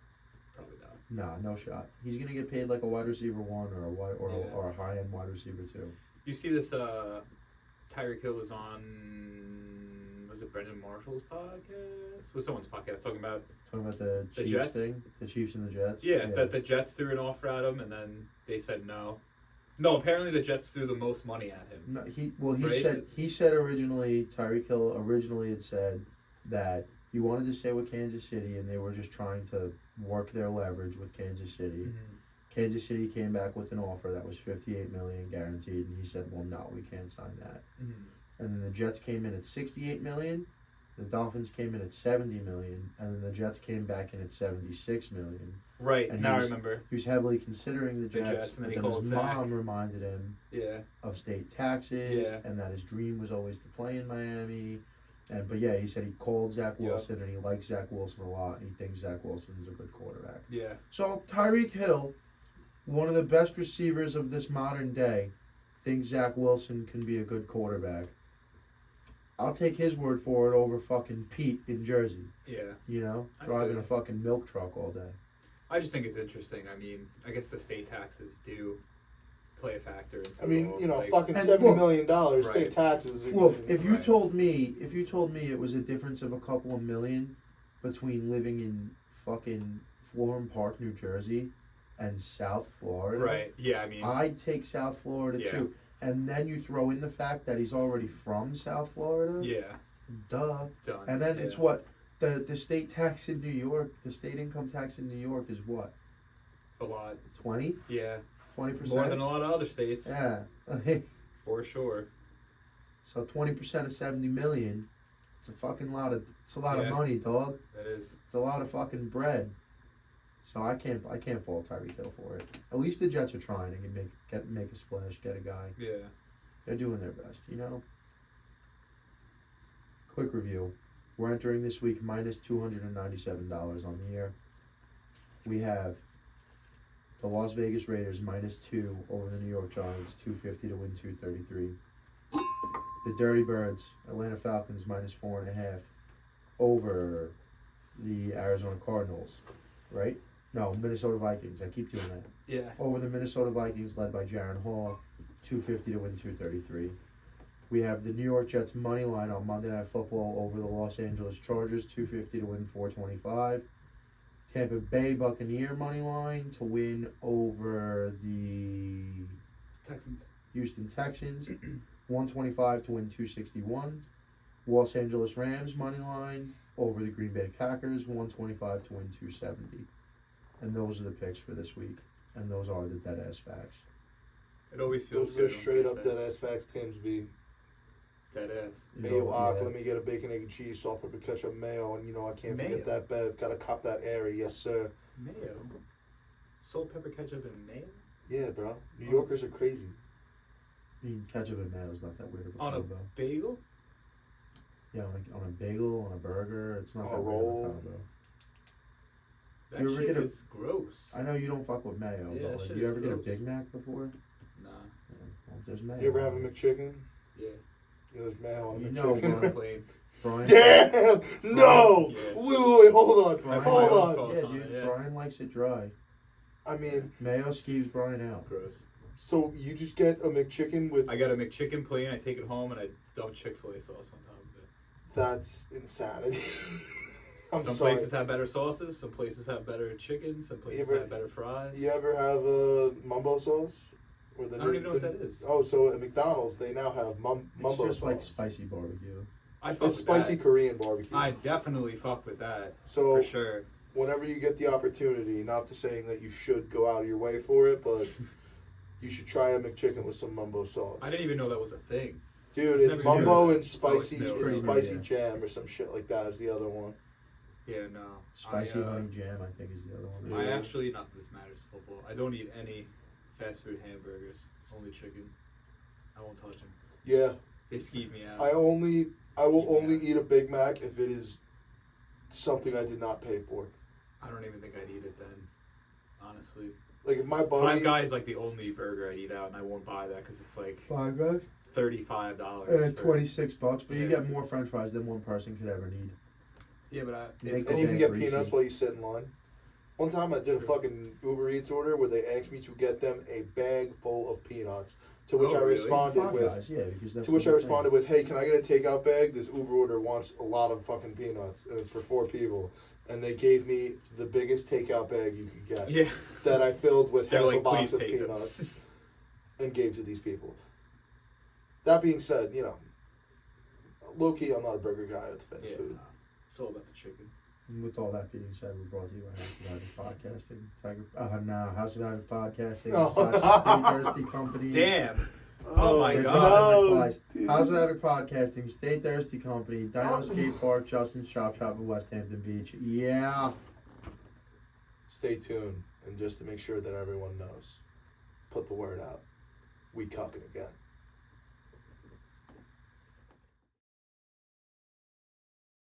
Probably not. Nah, no shot. He's going to get paid like a wide receiver 1 or a wide, Yeah. or a high end wide receiver 2. You see this? Tyreek Hill was on. Was it Brendan Marshall's podcast? Was someone's podcast talking about? Talking about the Chiefs Jets? thing, the Chiefs and the Jets. Yeah, that the Jets threw an offer at him, and then they said no. No, apparently the Jets threw the most money at him. No, he Right? said originally Tyreek Hill originally had said that he wanted to stay with Kansas City and they were just trying to work their leverage with Kansas City. Kansas City came back with an offer that was $58 million guaranteed, and he said, "Well, no, we can't sign that." And then the Jets came in at $68 million, the Dolphins came in at $70 million, and then the Jets came back in at $76 million. Right, And now I he was- remember. He was heavily considering the The Jets, Jets, and then but he then called his Zach. mom reminded him Yeah. of state taxes Yeah. and that his dream was always to play in Miami. But yeah, he said he called Zach Yep. Wilson and he likes Zach Wilson a lot and he thinks Zach Wilson is a good quarterback. Yeah. So Tyreek Hill, one of the best receivers of this modern day, thinks Zach Wilson can be a good quarterback. I'll take his word for it over fucking Pete in Jersey. Yeah. You know, I feel driving you. a fucking milk truck all day. I just think it's interesting. I mean, I guess the state taxes do play a factor into I mean, it all, you know, like- fucking And $70 look- million Right. state taxes. Well, if you Right. told me it was a difference of a couple of million between living in fucking Florham Park, New Jersey, and South Florida, Right. Yeah, I mean, I'd take South Florida Yeah. too. And then you throw in the fact that he's already from South Florida. yeah, Duh. done. And then yeah. it's what the state tax in New York, the state income tax in New York is what? a lot. 20? Yeah, 20%? more than a lot of other states, Yeah. for sure. So 20% of 70 million, It's a lot of Yeah. money, dog. That is. It's a lot of fucking bread. So I can't fault Tyreek Hill for it. At least the Jets are trying to make a splash, get a guy. Yeah. They're doing their best, you know. Quick review. We're entering this week minus $297 on the year. We have the Las Vegas Raiders -2 over the New York Giants, 250 to win 233. The Dirty Birds, Atlanta Falcons -4.5 over the Arizona Cardinals, right? No, Minnesota Vikings. I keep doing that. Yeah. Over the Minnesota Vikings, led by Jaron Hall, 250 to win 233. We have the New York Jets money line on Monday Night Football over the Los Angeles Chargers, 250 to win 425. Tampa Bay Buccaneer money line to win over the Texans. Houston Texans, 125 to win 261. Los Angeles Rams money line over the Green Bay Packers, 125 to win 270. And those are the picks for this week. And those are the dead ass facts. It always feels Those good are on straight up Thursday. dead ass facts. Teams be. Dead ass. You Mayo know, Ock, yeah. let me get a bacon, egg, and cheese, salt, pepper, ketchup, mayo, and I can't Mayo? forget that bev. Gotta cop that airy, yes sir. Mayo. Salt, pepper, ketchup, and mayo? Yeah, bro. New Yorkers are crazy. I mean, ketchup and mayo is not that weird of a On a combo. bagel? Yeah, on a bagel, on a burger, it's not On that a weird of a roll. combo. That You ever shit get a- is gross. I know you don't fuck with mayo, Yeah, but that like, shit you is ever get a gross. Big Mac before? Nah. Yeah, well, there's mayo. You ever have a on it. McChicken? Yeah. Yeah, there's mayo on a You know, McChicken. Brian. Plain. Brian? Damn! No! Yeah. Wait, hold on. Brian, Hold my own on. sauce. Yeah, on dude, it, yeah. Brian likes it dry. I mean, Mayo skeeves Brian out. Gross. so you just get a McChicken with. I got a McChicken plain, I take it home, and I dump Chick-fil-A sauce on top of it. That's insanity. I'm Some sorry. places have better sauces, some places have better chicken, some places ever- have better fries. You ever have a mumbo sauce? Or the I don't even know what that is. Oh, so at McDonald's they now have It's mumbo just sauce. like spicy barbecue. I fuck It's with spicy that. Korean barbecue. I definitely fuck with that, So for sure. whenever you get the opportunity, not to saying that you should go out of your way for it, but you should try a McChicken with some mumbo sauce. I didn't even know that was a thing. Dude, it's Never mumbo knew. and spicy, it's it's pretty spicy good, jam or some shit like that is the other one. Yeah, no. Spicy I, honey jam, I think, is the other one. I Yeah. actually, not that this matters to football, I don't eat any fast food hamburgers, only chicken. I won't touch them. Yeah, They skeeve me out. I will Yeah. only eat a Big Mac if it is something I did not pay for. I don't even think I'd eat it then, honestly. Like if my buddy, Five Guys like the only burger I'd eat out, and I won't buy that because it's like Five Guys? $35. And for- $26, but you Yeah. get more French fries than one person could ever need. Yeah, but Make it's the and you damn can get greasy. peanuts while you sit in line. One time I did a True. fucking Uber Eats order where they asked me to get them a bag full of peanuts, to which Oh, I really? responded Five with. Guys, yeah, because that's To which the I thing. responded with, "Hey, can I get a takeout bag? This Uber order wants a lot of fucking peanuts, and it's for 4 people." And they gave me the biggest takeout bag you could get yeah. that I filled with They're half like, a box "Please of take them." peanuts and gave to these people. That being said, low key, I'm not a burger guy with fast Yeah, food. nah. It's all about the chicken. And with all that being said, we're brought to you by House of Habit Podcasting. House of Habit Podcasting. Oh. Stay Thirsty Company. Damn. Oh my They're God. dropping No, like flies. dude. House of Habit Podcasting, Stay Thirsty Company, Dino Oh. Skate Park, Justin's Chop Shop in West Hampton Beach. Yeah. Stay tuned, and just to make sure that everyone knows, put the word out. We cucking again.